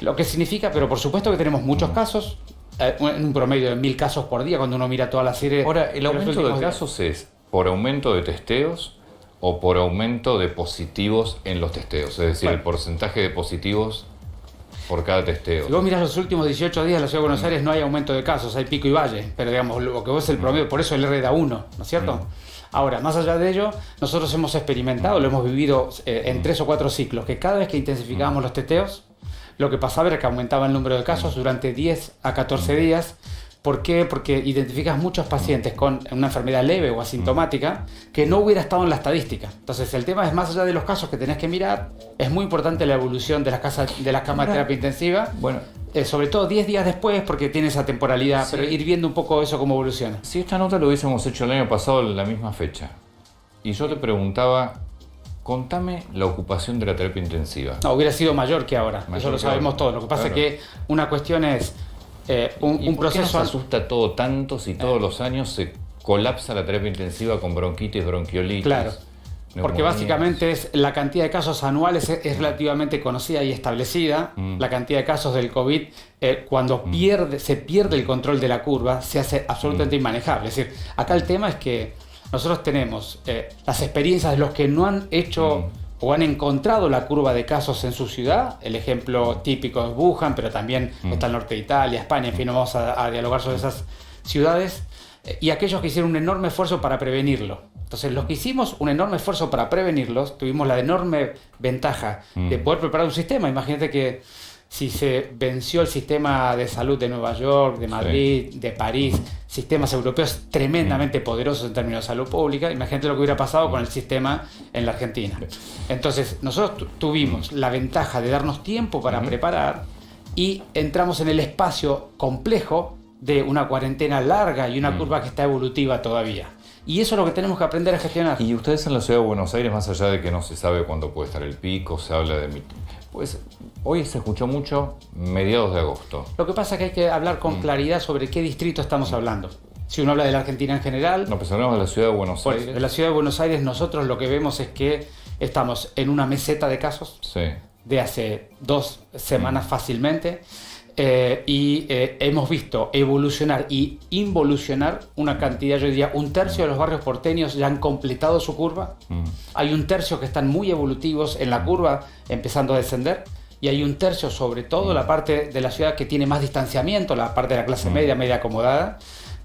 Lo que significa, pero por supuesto que tenemos muchos casos, en un promedio de 1.000 casos por día cuando uno mira toda la serie. Ahora, ¿el aumento de casos es por aumento de testeos o por aumento de positivos en los testeos? Es decir, el porcentaje de positivos por cada testeo. Si vos mirás los últimos 18 días en la ciudad de Buenos Aires no hay aumento de casos, hay pico y valle, pero digamos, lo que vos es el promedio, por eso el R da 1, ¿no es cierto? Ahora, más allá de ello, nosotros hemos experimentado, lo hemos vivido en 3 o 4 ciclos, que cada vez que intensificábamos los testeos, lo que pasaba era que aumentaba el número de casos durante 10 a 14 días. ¿Por qué? Porque identificas muchos pacientes con una enfermedad leve o asintomática que no hubiera estado en la estadística. Entonces, el tema es, más allá de los casos que tenés que mirar, es muy importante la evolución de las camas de terapia intensiva. Bueno, sobre todo 10 días después, porque tiene esa temporalidad, sí, pero ir viendo un poco eso cómo evoluciona. Si esta nota lo hubiésemos hecho el año pasado en la misma fecha, y yo te preguntaba, contame la ocupación de la terapia intensiva. No, hubiera sido mayor que ahora, eso lo sabemos todos. Lo que pasa es que una cuestión es un proceso. ¿Por qué nos asusta todo tanto si todos los años se colapsa la terapia intensiva con bronquitis, bronquiolitis? Claro. Porque básicamente la cantidad de casos anuales es relativamente conocida y establecida. La cantidad de casos del COVID, cuando se pierde el control de la curva, se hace absolutamente inmanejable. Es decir, acá el tema es que nosotros tenemos las experiencias de los que no han hecho o han encontrado la curva de casos en su ciudad. El ejemplo típico es Wuhan, pero también está el norte de Italia, España, en fin, no vamos a dialogar sobre esas ciudades. Y aquellos que hicieron un enorme esfuerzo para prevenirlo. Entonces, los que hicimos un enorme esfuerzo para prevenirlos, tuvimos la enorme ventaja de poder preparar un sistema. Imagínate que si se venció el sistema de salud de Nueva York, de Madrid, de París, sistemas europeos tremendamente poderosos en términos de salud pública, imagínate lo que hubiera pasado con el sistema en la Argentina. Entonces, nosotros tuvimos la ventaja de darnos tiempo para preparar y entramos en el espacio complejo de una cuarentena larga y una curva que está evolutiva todavía. Y eso es lo que tenemos que aprender a gestionar. Y ustedes en la ciudad de Buenos Aires, más allá de que no se sabe cuándo puede estar el pico, se habla de... Pues hoy se escuchó mucho mediados de agosto. Lo que pasa es que hay que hablar con claridad sobre qué distrito estamos hablando. Si uno habla de la Argentina en general... No, pues hablamos de la ciudad de Buenos Aires. De la ciudad de Buenos Aires nosotros lo que vemos es que estamos en una meseta de casos de hace 2 semanas fácilmente. Hemos visto evolucionar y involucionar una cantidad, yo diría, 1/3 de los barrios porteños ya han completado su curva. Hay 1/3 que están muy evolutivos en la curva, empezando a descender, y hay 1/3, sobre todo la parte de la ciudad que tiene más distanciamiento, la parte de la clase media, media acomodada,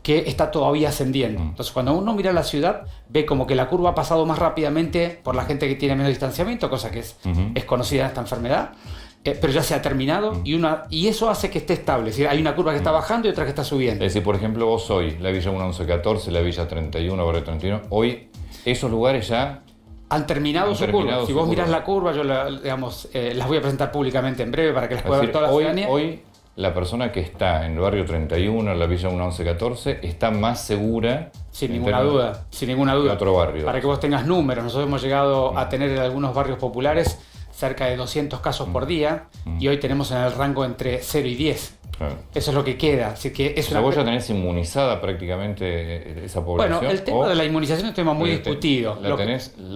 que está todavía ascendiendo. Entonces, cuando uno mira la ciudad, ve como que la curva ha pasado más rápidamente por la gente que tiene menos distanciamiento, cosa que es conocida en esta enfermedad. Pero ya se ha terminado y eso hace que esté estable. Es decir, hay una curva que está bajando y otra que está subiendo. Es decir, por ejemplo, vos hoy, la Villa 1114, la Villa 31, Barrio 31, hoy esos lugares ya han terminado su curva. Si vos mirás la curva, yo las voy a presentar públicamente en breve para que las pueda ver toda la ciudadanía. Hoy la persona que está en el Barrio 31, en la Villa 1114, está más segura... Sin ninguna duda. Que otro barrio. Para que vos tengas números. Nosotros hemos llegado a tener en algunos barrios populares cerca de 200 casos por día, y hoy tenemos en el rango entre 0 y 10. Claro. Eso es lo que queda. Así que es vos ya tenés inmunizada prácticamente esa población. Bueno, el tema de la inmunización es un tema muy discutido. La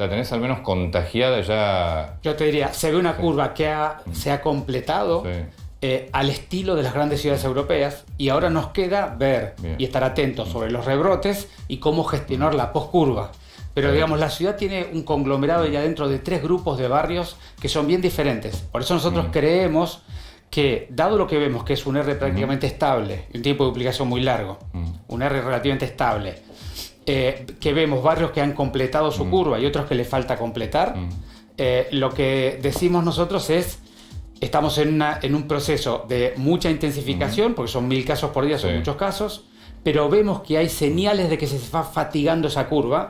tenés al menos contagiada ya. Yo te diría, se ve una curva que se ha completado al estilo de las grandes ciudades europeas, y ahora nos queda ver y estar atentos sobre los rebrotes y cómo gestionar la poscurva. Pero digamos, la ciudad tiene un conglomerado ya dentro de 3 grupos de barrios que son bien diferentes. Por eso nosotros creemos que, dado lo que vemos, que es un R prácticamente estable, y un tiempo de duplicación muy largo, un R relativamente estable, que vemos barrios que han completado su curva y otros que les falta completar, lo que decimos nosotros es, estamos en un proceso de mucha intensificación, porque son 1000 casos por día, son muchos casos, pero vemos que hay señales de que se va fatigando esa curva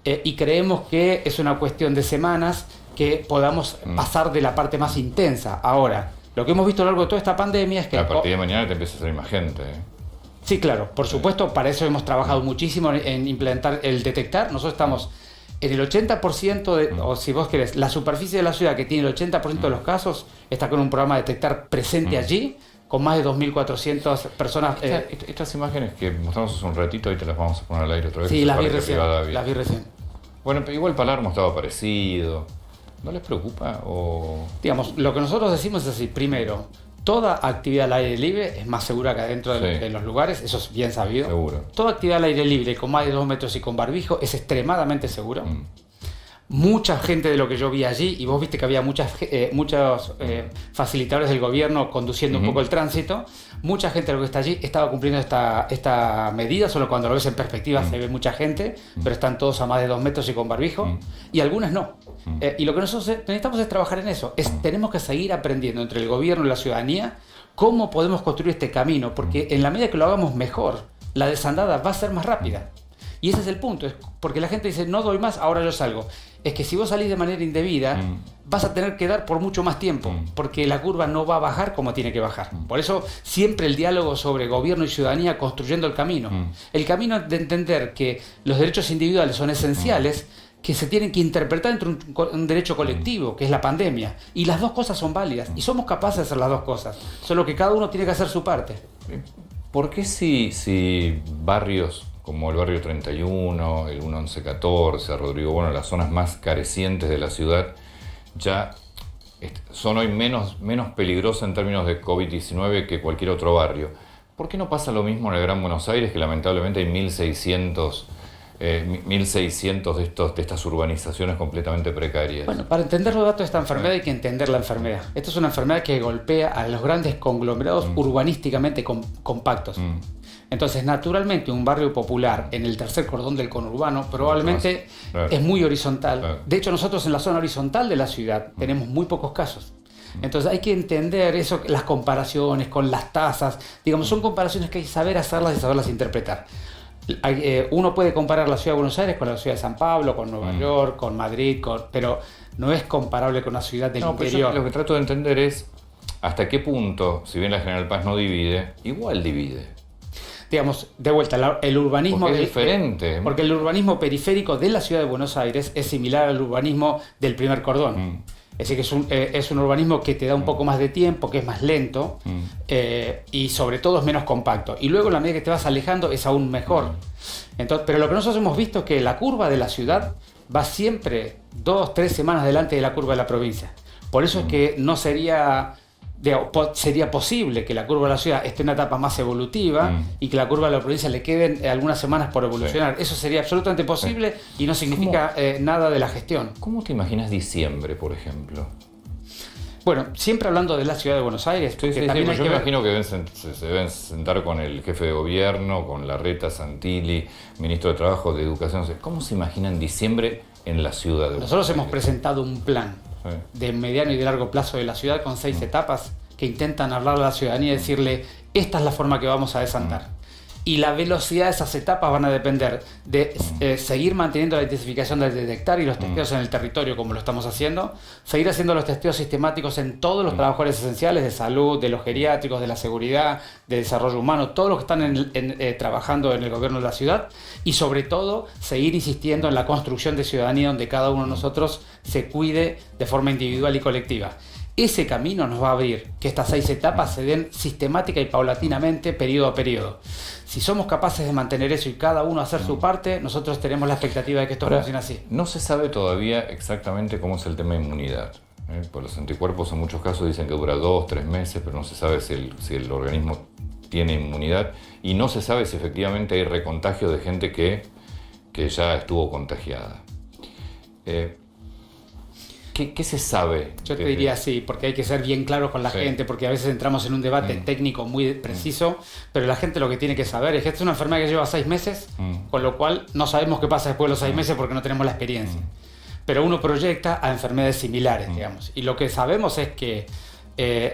y creemos que es una cuestión de semanas que podamos pasar de la parte más intensa. Ahora, lo que hemos visto a lo largo de toda esta pandemia es que... A partir de mañana te empieza a salir más gente. Sí, claro, por supuesto, para eso hemos trabajado muchísimo en implementar el detectar. Nosotros estamos en el 80% de, o si vos querés, la superficie de la ciudad que tiene el 80% de los casos está con un programa de detectar presente allí, con más de 2.400 personas. Estas imágenes que mostramos hace un ratito, ahí te las vamos a poner al aire otra vez. Sí, las vi recién. Bueno, pero igual Palermo estaba parecido. ¿No les preocupa? Digamos, lo que nosotros decimos es así. Primero, toda actividad al aire libre es más segura que adentro de los lugares, eso es bien sabido. Seguro. Toda actividad al aire libre con más de 2 metros y con barbijo es extremadamente seguro. Mucha gente de lo que yo vi allí, y vos viste que había muchos facilitadores del gobierno conduciendo un poco el tránsito, mucha gente de lo que está allí estaba cumpliendo esta medida, solo cuando lo ves en perspectiva se ve mucha gente, pero están todos a más de 2 metros y con barbijo, y algunas no. Y lo que nosotros necesitamos es trabajar en eso, tenemos que seguir aprendiendo entre el gobierno y la ciudadanía cómo podemos construir este camino, porque en la medida que lo hagamos mejor, la desandada va a ser más rápida. Y ese es el punto, es porque la gente dice, no doy más, ahora yo salgo. Es que si vos salís de manera indebida, vas a tener que dar por mucho más tiempo, porque la curva no va a bajar como tiene que bajar. Por eso siempre el diálogo sobre gobierno y ciudadanía construyendo el camino. El camino de entender que los derechos individuales son esenciales, que se tienen que interpretar entre un derecho colectivo, que es la pandemia. Y las dos cosas son válidas, y somos capaces de hacer las dos cosas. Solo que cada uno tiene que hacer su parte. ¿Por qué si barrios como el barrio 31, el 1114, Rodrigo Bueno, las zonas más carecientes de la ciudad, ya son hoy menos peligrosas en términos de COVID-19 que cualquier otro barrio? ¿Por qué no pasa lo mismo en el Gran Buenos Aires, que lamentablemente hay 1.600 de estas urbanizaciones completamente precarias? Bueno, para entender los datos de esta enfermedad hay que entender la enfermedad. Esta es una enfermedad que golpea a los grandes conglomerados urbanísticamente compactos. Entonces, naturalmente, un barrio popular en el tercer cordón del conurbano probablemente es muy horizontal. De hecho, nosotros en la zona horizontal de la ciudad tenemos muy pocos casos. Entonces hay que entender eso, las comparaciones con las tasas. Digamos, son comparaciones que hay que saber hacerlas y saberlas interpretar. Uno puede comparar la ciudad de Buenos Aires con la ciudad de San Pablo, con Nueva York, con Madrid, pero no es comparable con una ciudad del interior. Lo que trato de entender es hasta qué punto, si bien la General Paz no divide, igual divide. Digamos, de vuelta, el urbanismo porque es diferente. Porque el urbanismo periférico de la ciudad de Buenos Aires es similar al urbanismo del primer cordón. Es decir, que es un urbanismo que te da un poco más de tiempo, que es más lento y sobre todo es menos compacto. Y luego, a la medida que te vas alejando, es aún mejor. Entonces, pero lo que nosotros hemos visto es que la curva de la ciudad va siempre 2-3 semanas delante de la curva de la provincia. Por eso es que no sería posible que la curva de la ciudad esté en una etapa más evolutiva y que la curva de la provincia le queden algunas semanas por evolucionar. Eso sería absolutamente posible y no significa nada de la gestión. ¿Cómo te imaginas diciembre, por ejemplo? Bueno, siempre hablando de la ciudad de Buenos Aires. Yo me imagino que se deben sentar con el jefe de gobierno, con Larreta, Santilli, ministro de Trabajo, de Educación. ¿Cómo se imaginan diciembre en la ciudad de Buenos Aires? Nosotros hemos presentado un plan de mediano y de largo plazo de la ciudad con 6 etapas que intentan hablar a la ciudadanía y decirle, esta es la forma que vamos a desandar. Y la velocidad de esas etapas van a depender de seguir manteniendo la intensificación del detectar y los testeos en el territorio como lo estamos haciendo, seguir haciendo los testeos sistemáticos en todos los trabajadores esenciales de salud, de los geriátricos, de la seguridad, de desarrollo humano, todos los que están trabajando en el gobierno de la ciudad, y sobre todo seguir insistiendo en la construcción de ciudadanía donde cada uno de nosotros se cuide de forma individual y colectiva. Ese camino nos va a abrir que estas 6 etapas se den sistemática y paulatinamente, periodo a periodo. Si somos capaces de mantener eso y cada uno hacer su parte, nosotros tenemos la expectativa de que esto funcione así. No se sabe todavía exactamente cómo es el tema de inmunidad. Pues los anticuerpos en muchos casos dicen que dura 2-3 meses, pero no se sabe si el organismo tiene inmunidad y no se sabe si efectivamente hay recontagio de gente que ya estuvo contagiada. ¿Qué se sabe? Yo te diría sí, porque hay que ser bien claro con la gente, porque a veces entramos en un debate técnico muy preciso, pero la gente lo que tiene que saber es que esta es una enfermedad que lleva 6 meses, con lo cual no sabemos qué pasa después de los 6 meses porque no tenemos la experiencia. Pero uno proyecta a enfermedades similares, digamos. Y lo que sabemos es que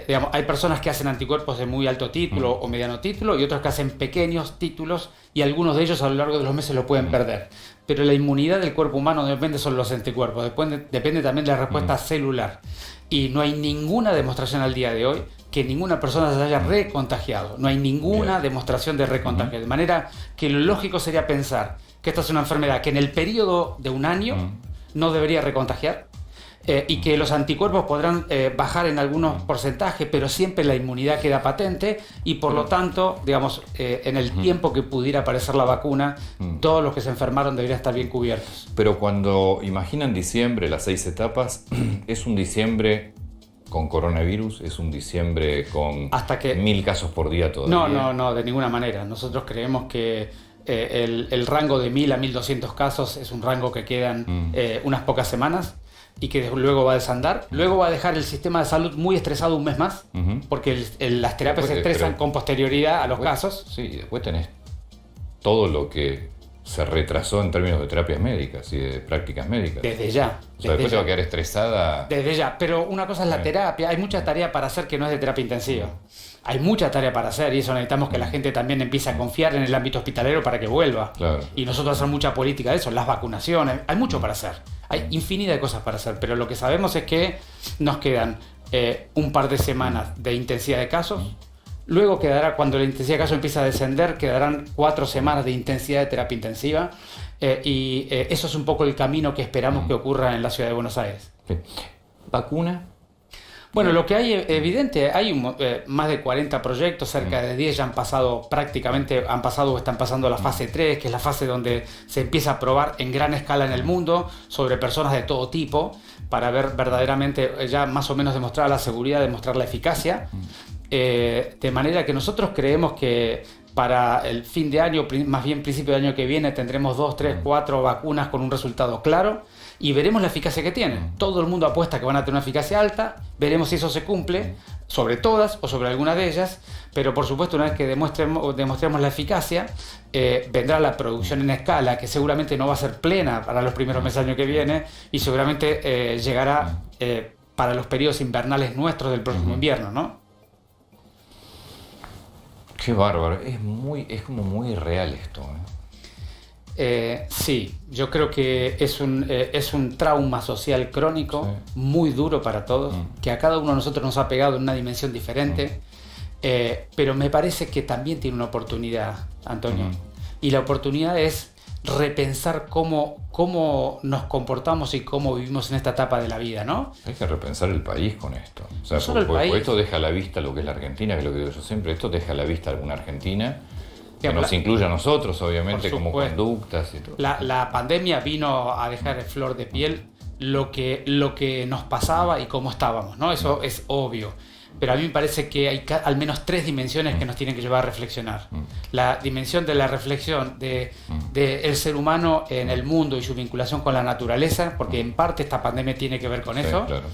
digamos, hay personas que hacen anticuerpos de muy alto título o mediano título y otros que hacen pequeños títulos y algunos de ellos a lo largo de los meses lo pueden perder. Pero la inmunidad del cuerpo humano no depende solo de los anticuerpos, depende también de la respuesta celular. Y no hay ninguna demostración al día de hoy que ninguna persona se haya recontagiado. No hay ninguna demostración de recontagio. De manera que lo lógico sería pensar que esta es una enfermedad que en el periodo de un año no debería recontagiar. Y que los anticuerpos podrán bajar en algunos porcentajes, pero siempre la inmunidad queda patente y por lo tanto, digamos, en el tiempo que pudiera aparecer la vacuna, todos los que se enfermaron deberían estar bien cubiertos. Pero cuando imaginan diciembre, las 6 etapas, ¿es un diciembre con coronavirus? ¿Es un diciembre con 1000 casos por día todavía? No, de ninguna manera. Nosotros creemos que el rango de 1000 a 1200 casos es un rango que quedan unas pocas semanas y que luego va a desandar. Luego va a dejar el sistema de salud muy estresado un mes más, porque las terapias se estresan con posterioridad a los casos. Sí, y después tenés todo lo que se retrasó en términos de terapias médicas y de prácticas médicas. Desde ya. O sea, después te va a quedar estresada. Desde ya, pero una cosa es la terapia. Hay mucha tarea para hacer que no es de terapia intensiva. Hay mucha tarea para hacer y eso necesitamos que la gente también empiece a confiar en el ámbito hospitalero para que vuelva. Claro. Y nosotros hacer mucha política de eso, las vacunaciones, hay mucho para hacer. Hay infinidad de cosas para hacer, pero lo que sabemos es que nos quedan un par de semanas de intensidad de casos. Luego quedará, cuando la intensidad de casos empiece a descender, quedarán 4 semanas de intensidad de terapia intensiva. Y eso es un poco el camino que esperamos que ocurra en la ciudad de Buenos Aires. Sí. ¿Vacuna? Bueno, lo que hay evidente, hay más de 40 proyectos, cerca de 10 ya han pasado prácticamente, o están pasando a la fase 3, que es la fase donde se empieza a probar en gran escala en el mundo sobre personas de todo tipo, para ver verdaderamente ya más o menos demostrar la seguridad, demostrar la eficacia. De manera que nosotros creemos que para el fin de año, más bien principio de año que viene, tendremos 2, 3, 4 vacunas con un resultado claro y veremos la eficacia que tienen. Todo el mundo apuesta que van a tener una eficacia alta, veremos si eso se cumple sobre todas o sobre alguna de ellas, pero por supuesto una vez que demostremos la eficacia, vendrá la producción en escala, que seguramente no va a ser plena para los primeros meses del año que viene y seguramente llegará para los periodos invernales nuestros del próximo invierno, ¿no? Qué bárbaro, es como muy real esto. Sí, yo creo que es un trauma social crónico, muy duro para todos, que a cada uno de nosotros nos ha pegado en una dimensión diferente, pero me parece que también tiene una oportunidad, Antonio, y la oportunidad es repensar cómo nos comportamos y cómo vivimos en esta etapa de la vida, ¿no? Hay que repensar el país con esto. O sea, no solo el país. Esto deja a la vista lo que es la Argentina, que es lo que digo yo siempre, esto deja a la vista alguna Argentina, que nos incluye a nosotros, obviamente, como conductas y todo. La pandemia vino a dejar en flor de piel lo que nos pasaba y cómo estábamos, ¿no? Eso es obvio. Pero a mí me parece que hay al menos 3 dimensiones que nos tienen que llevar a reflexionar. La dimensión de la reflexión del ser humano en el mundo y su vinculación con la naturaleza, porque en parte esta pandemia tiene que ver con eso. Claro.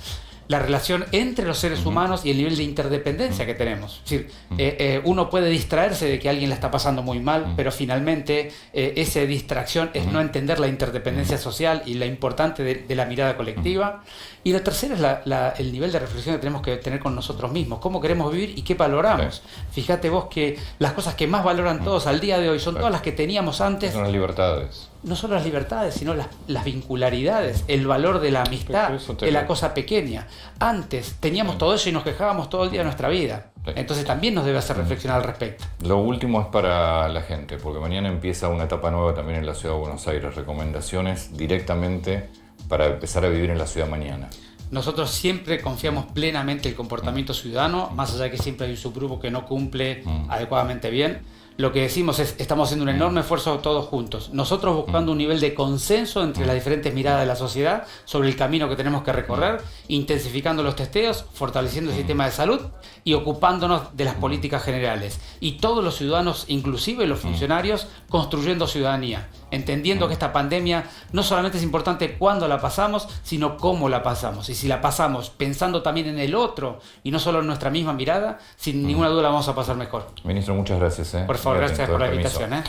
La relación entre los seres humanos y el nivel de interdependencia que tenemos. Es decir, uno puede distraerse de que alguien la está pasando muy mal, pero finalmente esa distracción es no entender la interdependencia social y la importante de la mirada colectiva. Y la tercera es el nivel de reflexión que tenemos que tener con nosotros mismos. Cómo queremos vivir y qué valoramos. Fíjate vos que las cosas que más valoran todos al día de hoy son todas las que teníamos antes. Son las libertades. No solo las libertades, sino las vincularidades, el valor de la amistad, de la cosa pequeña. Antes teníamos todo eso y nos quejábamos todo el día de nuestra vida. Entonces también nos debe hacer reflexionar al respecto. Lo último es para la gente, porque mañana empieza una etapa nueva también en la Ciudad de Buenos Aires. Recomendaciones directamente para empezar a vivir en la ciudad mañana. Nosotros siempre confiamos plenamente en el comportamiento ciudadano, más allá de que siempre hay un subgrupo que no cumple adecuadamente bien. Lo que decimos es, estamos haciendo un enorme esfuerzo todos juntos. Nosotros buscando un nivel de consenso entre las diferentes miradas de la sociedad sobre el camino que tenemos que recorrer, intensificando los testeos, fortaleciendo el sistema de salud y ocupándonos de las políticas generales. Y todos los ciudadanos, inclusive los funcionarios, construyendo ciudadanía. entendiendo que esta pandemia no solamente es importante cuándo la pasamos, sino cómo la pasamos. Y si la pasamos pensando también en el otro y no solo en nuestra misma mirada, sin ninguna duda la vamos a pasar mejor. Ministro, muchas gracias. Por favor, gracias por la invitación.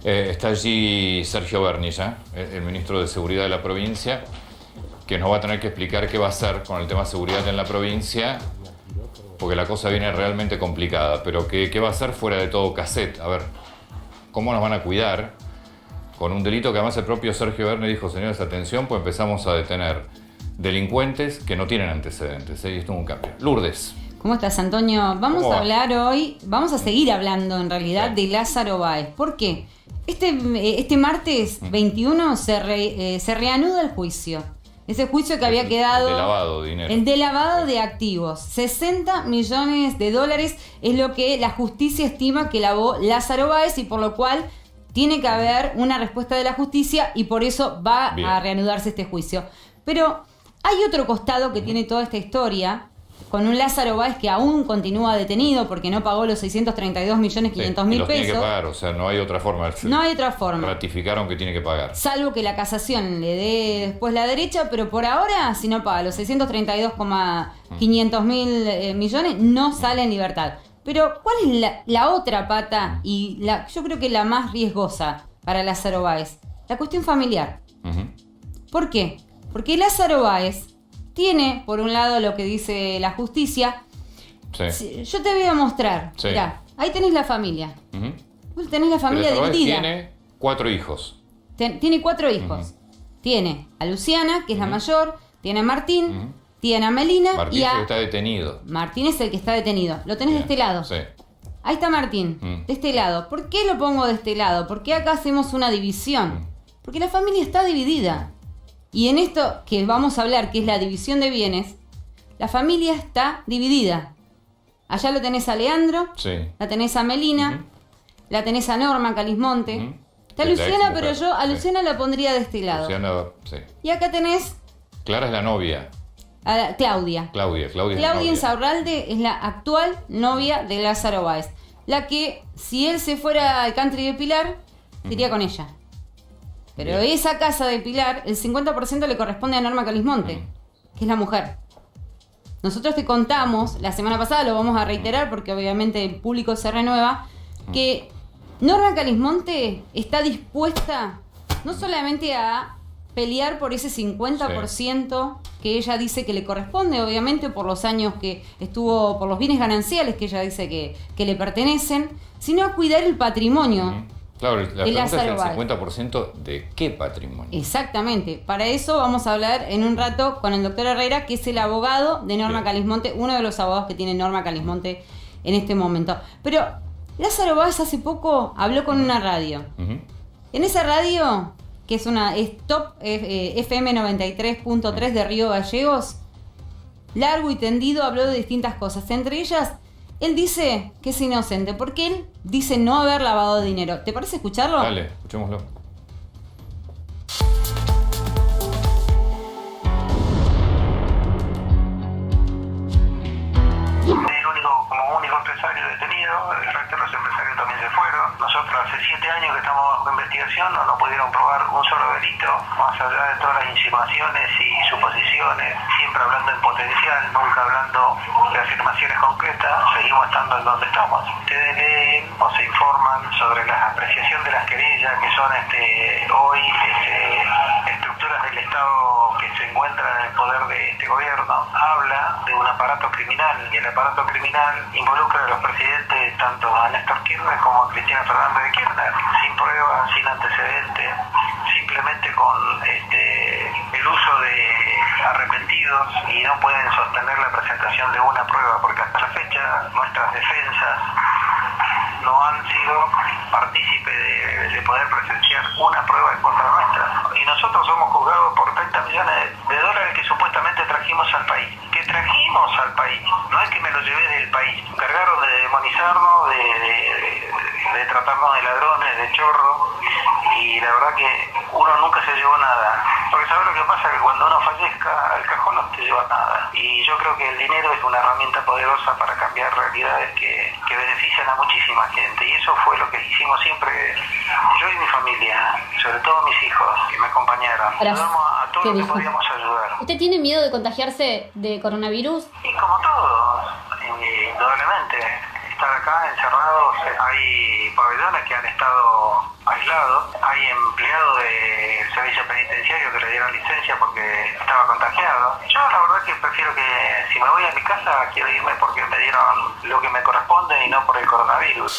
Está allí Sergio Bernilla, el ministro de Seguridad de la provincia, que nos va a tener que explicar qué va a hacer con el tema de seguridad en la provincia, porque la cosa viene realmente complicada. Pero qué va a hacer fuera de todo cassette. A ver, ¿cómo nos van a cuidar con un delito que además el propio Sergio Bernilla dijo, señores, atención, pues empezamos a detener delincuentes que no tienen antecedentes? Y esto es un cambio. Lourdes. ¿Cómo estás, Antonio? Vamos a hablar hoy, vamos a seguir hablando en realidad de Lázaro Báez. ¿Por qué? Este martes 21 se reanuda el juicio. Ese juicio que había quedado... El de lavado de dinero. El de lavado de activos. 60 millones de dólares es lo que la justicia estima que lavó Lázaro Báez y por lo cual tiene que haber una respuesta de la justicia y por eso va a reanudarse este juicio. Pero hay otro costado que tiene toda esta historia, con un Lázaro Báez que aún continúa detenido porque no pagó los 632.500.000 pesos. Tiene que pagar, o sea, no hay otra forma. No hay otra forma. Ratificaron que tiene que pagar. Salvo que la casación le dé después la derecha, pero por ahora, si no paga los 632.500.000 millones, no sale en libertad. Pero, ¿cuál es la otra pata y yo creo que la más riesgosa para Lázaro Báez? La cuestión familiar. ¿Por qué? Porque Lázaro Báez tiene, por un lado, lo que dice la justicia. Sí. Yo te voy a mostrar. Sí. Mirá, ahí tenés la familia. Vos tenés la familia dividida. Tiene 4 hijos. Tiene 4 hijos. Tiene a Luciana, que es la mayor. Tiene a Martín. Tiene a Melina. Martín y es el que está detenido. Martín es el que está detenido. Lo tenés de este lado. Sí. Ahí está Martín, de este lado. ¿Por qué lo pongo de este lado? Porque acá hacemos una división. Porque la familia está dividida. Y en esto que vamos a hablar, que es la división de bienes, la familia está dividida. Allá lo tenés a Leandro, la tenés a Melina, la tenés a Norma Calismonte. Está Luciana, pero yo a Luciana la pondría de este lado. Luciana, y acá tenés... Clara es la novia. A Claudia. Claudia Insaurralde es la actual novia de Lázaro Báez. La que, si él se fuera al country de Pilar, se iría con ella. Pero esa casa de Pilar, el 50% le corresponde a Norma Calismonte, que es la mujer. Nosotros te contamos, la semana pasada, lo vamos a reiterar porque obviamente el público se renueva, que Norma Calismonte está dispuesta no solamente a pelear por ese 50% que ella dice que le corresponde, obviamente por los años que estuvo, por los bienes gananciales que ella dice que le pertenecen, sino a cuidar el patrimonio. Claro, la pregunta es el 50% de qué patrimonio. Exactamente. Para eso vamos a hablar en un rato con el doctor Herrera, que es el abogado de Norma Calismonte, uno de los abogados que tiene Norma Calismonte en este momento. Pero Lázaro Báez hace poco habló con una radio. En esa radio, que es Top FM 93.3 de Río Gallegos, largo y tendido habló de distintas cosas. Entre ellas, él dice que es inocente, porque él dice no haber lavado dinero. ¿Te parece escucharlo? Dale, escuchémoslo. Como único empresario detenido, el resto de los empresarios también se fueron. Nosotros hace 7 años que estamos bajo investigación, no pudieron probar un solo delito, más allá de todas las insinuaciones y suposiciones, siempre hablando en potencial, nunca hablando de afirmaciones concretas, seguimos estando en donde estamos. Ustedes leen o se informan sobre la apreciación de las querellas que son hoy estructuras del Estado que se encuentran en el poder de este gobierno. Habla de un aparato criminal y el aparato criminal involucra a los presidentes tanto a Néstor Kirchner como a Cristina Fernández de Kirchner, sin pruebas, sin antecedentes, simplemente con el uso de arrepentidos y no pueden sostener la presentación de una prueba porque hasta la fecha nuestras defensas no han sido partícipes de poder presenciar una prueba en contra nuestra. Y nosotros somos juzgados por 30 millones de dólares que supuestamente trajimos al país. Que trajimos al país, no es que me lo llevé del país. Encargaron de demonizarnos, de tratarnos de ladrones, de chorros. Y la verdad que uno nunca se llevó nada. Porque ¿sabes lo que pasa? Que cuando uno fallezca, al cajón no te llevas nada. Y yo creo que el dinero es una herramienta poderosa para cambiar realidades que benefician a muchísima gente. Y eso fue lo que hicimos siempre, yo y mi familia, sobre todo mis hijos, que me acompañaron. Ayudamos a todo lo que podíamos ayudar. ¿Usted tiene miedo de contagiarse de coronavirus? Y como todos, indudablemente. Estar acá encerrados, hay pabellones que han estado aislados, hay empleados del servicio penitenciario que le dieron licencia porque estaba contagiado. Yo la verdad que prefiero que si me voy a mi casa quiero irme porque me dieron lo que me corresponde y no por el coronavirus.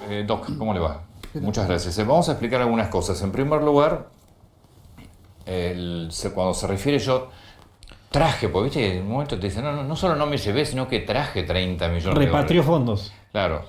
Bien, Doc, ¿cómo le va? Muchas gracias. Vamos a explicar algunas cosas. En primer lugar, cuando se refiere yo traje, porque viste, en un momento te dicen, no solo no me llevé, sino que traje 30 millones de dólares. Repatrió fondos. Claro.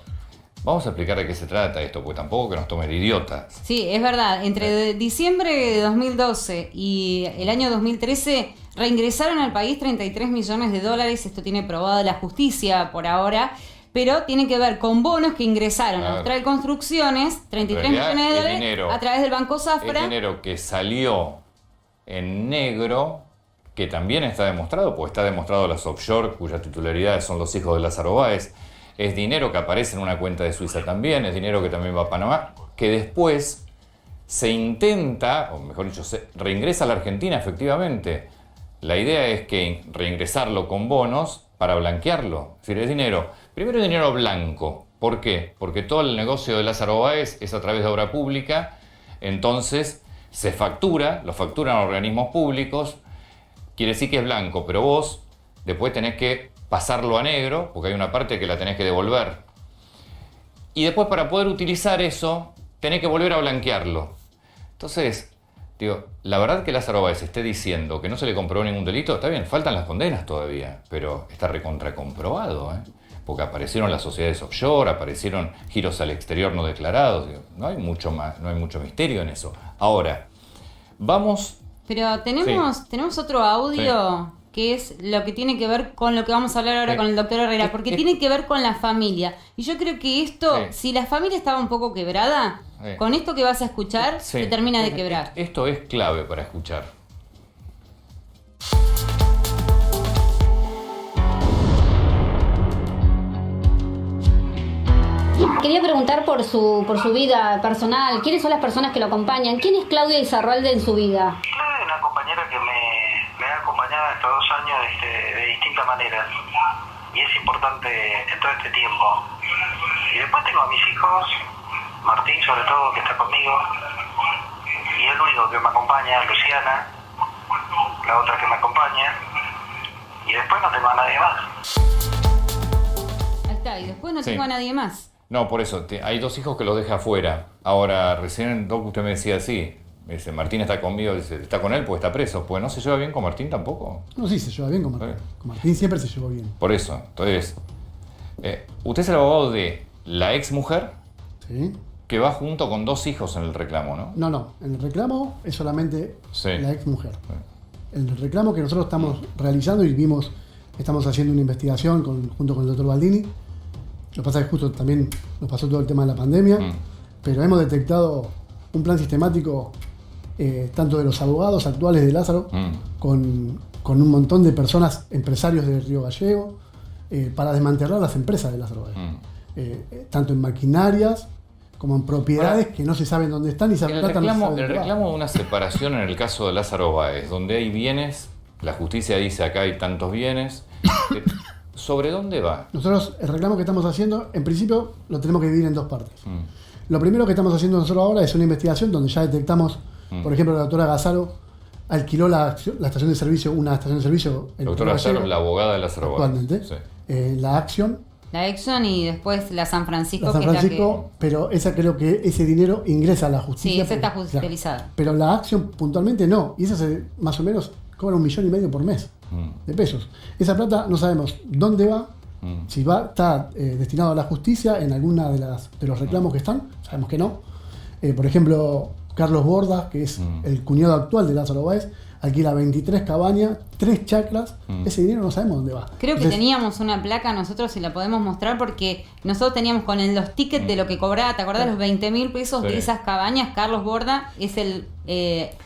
Vamos a explicar de qué se trata esto, porque tampoco que nos tomen de idiotas. Sí, es verdad. Entre diciembre de 2012 y el año 2013 reingresaron al país 33 millones de dólares. Esto tiene probado la justicia por ahora, pero tiene que ver con bonos que ingresaron a Austral Construcciones, 33 millones de dólares, dinero, a través del Banco Zafra. Es dinero que salió en negro, que también está demostrado, porque está demostrado las offshore, cuyas titularidades son los hijos de Lázaro Báez. Es dinero que aparece en una cuenta de Suiza también, es dinero que también va a Panamá, que después se intenta, o mejor dicho, se reingresa a la Argentina efectivamente. La idea es que reingresarlo con bonos para blanquearlo. Es decir, es dinero, primero es dinero blanco. ¿Por qué? Porque todo el negocio de Lázaro Báez es a través de obra pública, entonces se factura, lo facturan organismos públicos. Quiere decir que es blanco, pero vos después tenés que pasarlo a negro, porque hay una parte que la tenés que devolver. Y después para poder utilizar eso, tenés que volver a blanquearlo. Entonces, digo, la verdad que Lázaro Báez esté diciendo que no se le comprobó ningún delito, está bien, faltan las condenas todavía, pero está recontracomprobado, ¿eh? Porque aparecieron las sociedades offshore, aparecieron giros al exterior no declarados, digo, no hay mucho misterio en eso. Ahora, vamos... Pero tenemos otro audio que es lo que tiene que ver con lo que vamos a hablar ahora con el doctor Herrera, porque tiene que ver con la familia. Y yo creo que esto, si la familia estaba un poco quebrada, con esto que vas a escuchar, se termina de quebrar. Esto es clave para escuchar. Quería preguntar por su vida personal. ¿Quiénes son las personas que lo acompañan? ¿Quién es Claudia Izarralde en su vida? Claudia es una compañera que me ha acompañado estos 2 años de distintas maneras. Y es importante en todo este tiempo. Y después tengo a mis hijos, Martín sobre todo, que está conmigo. Y el único que me acompaña, Luciana, la otra que me acompaña. Y después no tengo a nadie más. Ahí está, y después no tengo a nadie más. No, por eso, hay 2 hijos que los deja afuera. Ahora, recién, Doc, usted me decía así, me dice, Martín está conmigo, dice, está con él porque está preso. Pues no se lleva bien con Martín tampoco. No, sí, se lleva bien con Martín. Con Martín siempre se llevó bien. Por eso, entonces, usted es el abogado de la ex mujer, que va junto con 2 hijos en el reclamo, ¿no? No, en el reclamo es solamente la ex mujer. El reclamo que nosotros estamos realizando y estamos haciendo una investigación junto con el doctor Baldini. Lo que pasa es que justo también nos pasó todo el tema de la pandemia, pero hemos detectado un plan sistemático tanto de los abogados actuales de Lázaro, con un montón de personas, empresarios de Río Gallego, para desmantelar las empresas de Lázaro Báez. Tanto en maquinarias como en propiedades que no se saben dónde están y se tratan el reclamo de una separación en el caso de Lázaro Báez, donde hay bienes, la justicia dice acá hay tantos bienes. ¿Sobre dónde va? Nosotros, el reclamo que estamos haciendo, en principio, lo tenemos que dividir en 2 partes. Lo primero que estamos haciendo nosotros ahora es una investigación donde ya detectamos, por ejemplo, la doctora Gazaro alquiló una estación de servicio. La doctora Gazaro es la abogada de Lázaro Báez. Actualmente. La Action. La Exxon y después la San Francisco. La San Francisco, pero esa creo que ese dinero ingresa a la justicia. Sí, esa está judicializada. Claro. Pero la Action puntualmente no. Y esa más o menos cobra 1,5 millones por mes de pesos. Esa plata no sabemos dónde va, si está destinado a la justicia en alguna de los reclamos que están, sabemos que no. Por ejemplo, Carlos Borda, que es el cuñado actual de Lázaro Báez, alquila 23 cabañas, 3 chacras, ese dinero no sabemos dónde va. Creo que teníamos una placa nosotros y la podemos mostrar porque nosotros teníamos con los tickets de lo que cobraba, ¿te acordás? Los 20.000 pesos de esas cabañas. Carlos Borda es el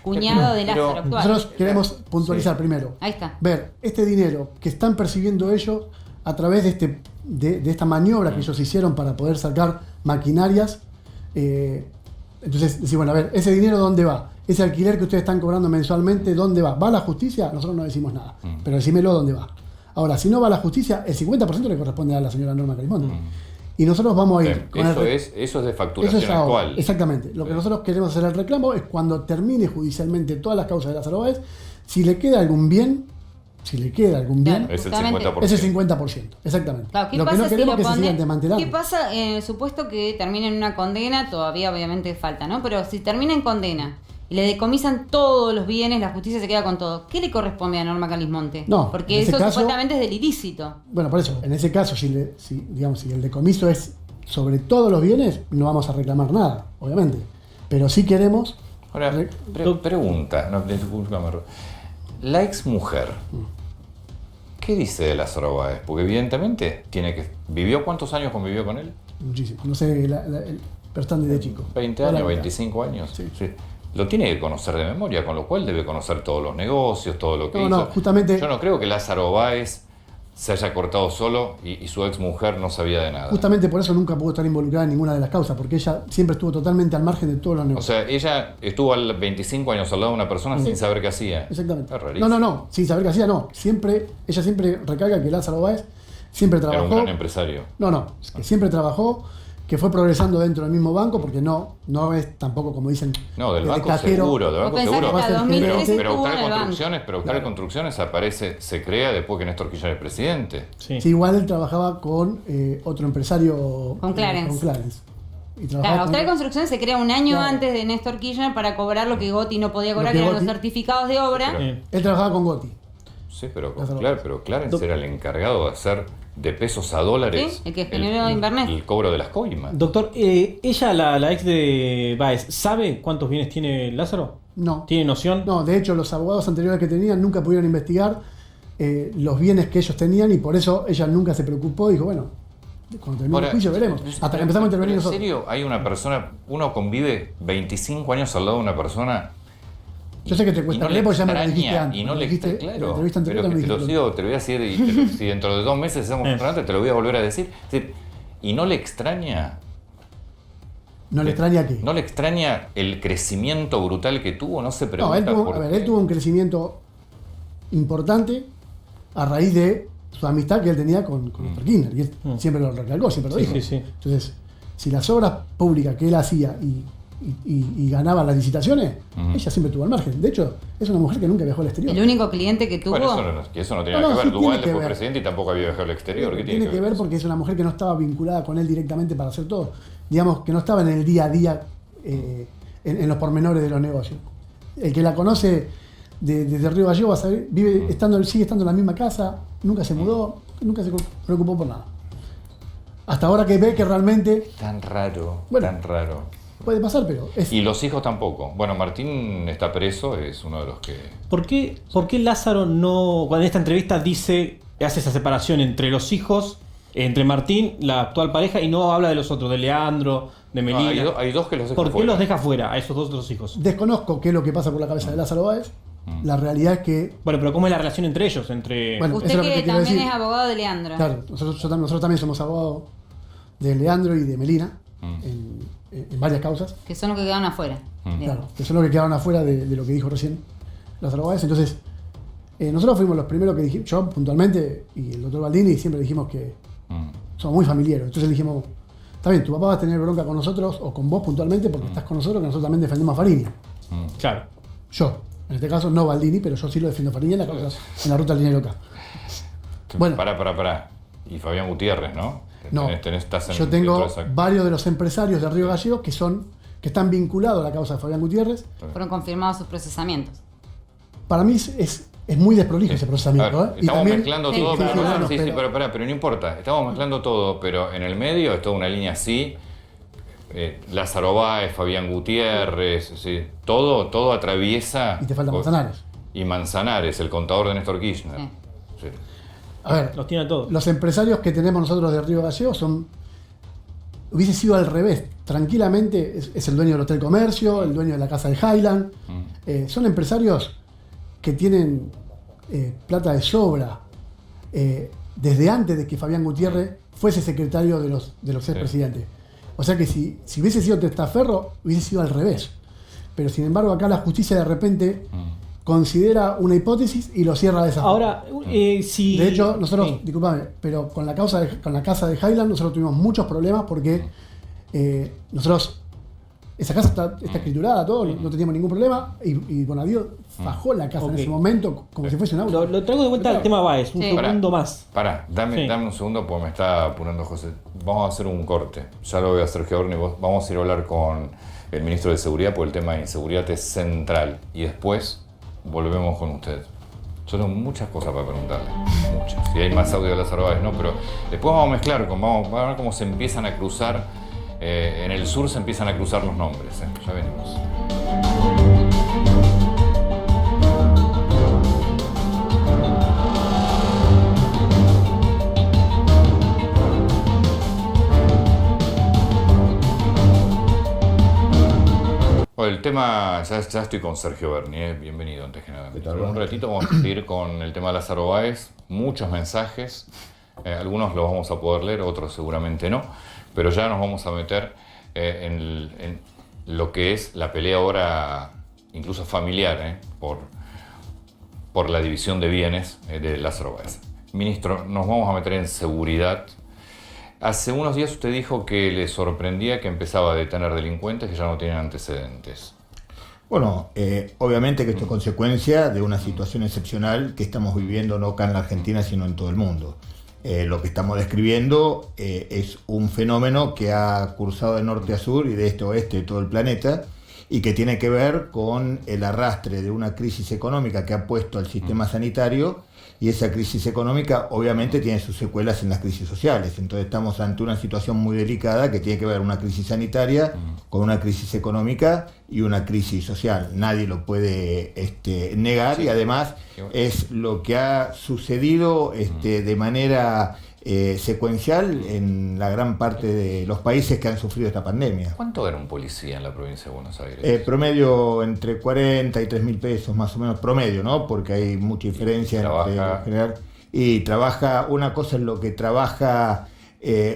cuñado de Lázaro actual. Nosotros queremos puntualizar primero. Ahí está. Ver este dinero que están percibiendo ellos a través de esta maniobra que ellos hicieron para poder sacar maquinarias. Entonces, decir, bueno, a ver, ese dinero ¿dónde va? Ese alquiler que ustedes están cobrando mensualmente, ¿dónde va? ¿Va a la justicia? Nosotros no decimos nada, pero decímelo dónde va. Ahora, si no va a la justicia, el 50% le corresponde a la señora Norma Calismonte. Y nosotros vamos a ir con eso es de facturación eso es ahora, actual. Exactamente. Lo que nosotros queremos hacer el reclamo es cuando termine judicialmente todas las causas de Lázaro Báez, si le queda algún bien, es el 50%. Es el 50%, exactamente. Claro, lo que no queremos es que se sigan desmantelando. ¿Qué pasa en el supuesto que termine en una condena? Todavía obviamente falta, ¿no? Pero si termina en condena y le decomisan todos los bienes, la justicia se queda con todo, ¿qué le corresponde a Norma Calismonte? No, porque eso supuestamente es del ilícito. Bueno, por eso, en ese caso, si el decomiso es sobre todos los bienes, no vamos a reclamar nada, obviamente. Pero sí queremos... Ahora, pregunta, no, discúlpame. La ex mujer, ¿qué dice de Lázaro Báez? Porque evidentemente ¿vivió cuántos años convivió con él? Muchísimo, no sé, pero están desde chico. 20 años, 25 años. Sí. Lo tiene que conocer de memoria, con lo cual debe conocer todos los negocios, todo lo que hizo. No, justamente... Yo no creo que Lázaro Báez se haya cortado solo y su ex mujer no sabía de nada. Justamente por eso nunca pudo estar involucrada en ninguna de las causas, porque ella siempre estuvo totalmente al margen de todos los negocios. O sea, ella estuvo 25 años al lado de una persona sin saber qué hacía. Exactamente. Es rarísimo. No, sin saber qué hacía, no. Ella siempre recarga que Lázaro Báez siempre trabajó. Era un gran empresario. Que siempre trabajó, que fue progresando dentro del mismo banco, porque no es tampoco como dicen. No, del banco seguro, Pero Octal Construcciones aparece, se crea después que Néstor Kirchner es presidente. Sí, igual él trabajaba con otro empresario. Con Clarence. Claro, Octal Construcciones se crea un año antes de Néstor Kirchner para cobrar lo que Gotti no podía cobrar, que eran los certificados de obra. Él trabajaba con Gotti. Sí, pero Clarence era el encargado de hacer de pesos a dólares, ¿sí? El que generó Inverness, el cobro de las coimas. Doctor, ella, la ex de Báez, ¿sabe cuántos bienes tiene Lázaro? No. ¿Tiene noción? No, de hecho los abogados anteriores que tenían nunca pudieron investigar los bienes que ellos tenían y por eso ella nunca se preocupó y dijo, bueno, cuando termine el juicio veremos. Hasta que empezamos a intervenir nosotros. ¿En serio hay una persona, uno convive 25 años al lado de una persona? Yo sé que te cuesta leer porque ya me lo dijiste antes. Y no le dijiste, claro, pero que te lo voy a decir, y si dentro de 2 meses hacemos un programa, te lo voy a volver a decir. ¿Y no le extraña? ¿No le extraña qué? ¿No le extraña el crecimiento brutal que tuvo? No se pregunta. Él tuvo un crecimiento importante a raíz de su amistad que él tenía con Néstor Kirchner. Y él siempre lo recalcó, siempre lo dijo. Sí. Entonces, si las obras públicas que él hacía y ganaba las licitaciones, ella siempre tuvo al margen. De hecho, es una mujer que nunca viajó al exterior. El único cliente que tuvo... Bueno, eso no tiene nada que ver. Duval fue presidente y tampoco había viajado al exterior. ¿Qué tiene que ver? Porque es una mujer que no estaba vinculada con él directamente para hacer todo. Digamos, que no estaba en el día a día, en los pormenores de los negocios. El que la conoce desde Río Gallegos, sigue estando en la misma casa, nunca se mudó, nunca se preocupó por nada. Hasta ahora que ve que realmente... Tan raro. Puede pasar, pero... Y los hijos tampoco. Bueno, Martín está preso, es uno de los que... ¿Por qué Lázaro no, cuando en esta entrevista hace esa separación entre los hijos, entre Martín, la actual pareja, y no habla de los otros, de Leandro, de Melina? No, hay dos que los deja fuera. ¿Por qué los deja fuera a esos dos de los hijos? Desconozco qué es lo que pasa por la cabeza de Lázaro Báez. La realidad es que... Bueno, pero ¿cómo es la relación entre ellos? Bueno, usted que también es abogado de Leandro. Claro, nosotros también somos abogados de Leandro y de Melina. En varias causas. Que son los que quedaron afuera. Claro, que son los que quedaron afuera de lo que dijo recién Lázaro Báez. Entonces, nosotros fuimos los primeros que dijimos, yo puntualmente, y el doctor Baldini, siempre dijimos que somos muy familiares. Entonces dijimos, está bien, tu papá va a tener bronca con nosotros, o con vos puntualmente, porque estás con nosotros, que nosotros también defendemos a Fariña. Claro. Yo, en este caso no Baldini, pero yo sí lo defiendo a Fariña en la ruta línea local. Bueno. Pará. Y Fabián Gutiérrez, ¿no? No, yo tengo varios de los empresarios de Río Gallegos que están vinculados a la causa de Fabián Gutiérrez. Fueron confirmados sus procesamientos. Para mí es muy desprolijo ese procesamiento. Estamos mezclando todo, pero no importa. Estamos mezclando todo, pero en el medio es toda una línea así. Lázaro Báez, Fabián Gutiérrez, todo atraviesa. Y te falta Manzanares. Y Manzanares, el contador de Néstor Kirchner. Sí. A ver, los tiene a todos. Los empresarios que tenemos nosotros de Río Gallegos hubiese sido al revés. Tranquilamente es el dueño del Hotel Comercio, el dueño de la casa de Highland. Son empresarios que tienen plata de sobra. Desde antes de que Fabián Gutiérrez fuese secretario de los expresidentes. O sea que si hubiese sido testaferro, hubiese sido al revés. Pero sin embargo acá la justicia de repente considera una hipótesis y lo cierra de esa forma. Ahora, si... De hecho, nosotros, disculpame, pero con la casa de Highland nosotros tuvimos muchos problemas porque nosotros... Esa casa está escriturada, todo, no teníamos ningún problema y Bonadío fajó la casa en ese momento como si fuese un auto. Lo traigo de vuelta al tema Báez, un segundo más. Pará, dame un segundo porque me está apurando José. Vamos a hacer un corte. Ya lo voy a hacer, Sergio Berni. Vamos a ir a hablar con el ministro de Seguridad porque el tema de inseguridad es central. Y después volvemos con usted. Yo tengo muchas cosas para preguntarle. Muchas. Si hay más audio de Lázaro Báez, no, pero después vamos a mezclar, vamos a ver cómo se empiezan a cruzar. En el sur se empiezan a cruzar los nombres. Ya venimos. Bueno, el tema, ya estoy con Sergio Berni, bienvenido antes que nada. En un ratito vamos a seguir con el tema de Lázaro Báez, muchos mensajes, algunos los vamos a poder leer, otros seguramente no. Pero ya nos vamos a meter en lo que es la pelea ahora, incluso familiar, por la división de bienes de Lázaro Báez. Ministro, nos vamos a meter en seguridad. Hace unos días usted dijo que le sorprendía que empezaba a detener delincuentes que ya no tienen antecedentes. Bueno, obviamente que esto es consecuencia de una situación excepcional que estamos viviendo no acá en la Argentina, sino en todo el mundo. Lo que estamos describiendo es un fenómeno que ha cursado de norte a sur y de este a oeste de todo el planeta y que tiene que ver con el arrastre de una crisis económica que ha puesto al sistema sanitario, y esa crisis económica obviamente tiene sus secuelas en las crisis sociales. Entonces estamos ante una situación muy delicada que tiene que ver una crisis sanitaria con una crisis económica y una crisis social. Nadie lo puede negar, y además es lo que ha sucedido de manera secuencial en la gran parte de los países que han sufrido esta pandemia. ¿Cuánto era un policía en la provincia de Buenos Aires? Promedio entre 40 y 3.000 pesos más o menos, promedio, ¿no? Porque hay mucha diferencia entre general. Y trabaja, una cosa es lo que trabaja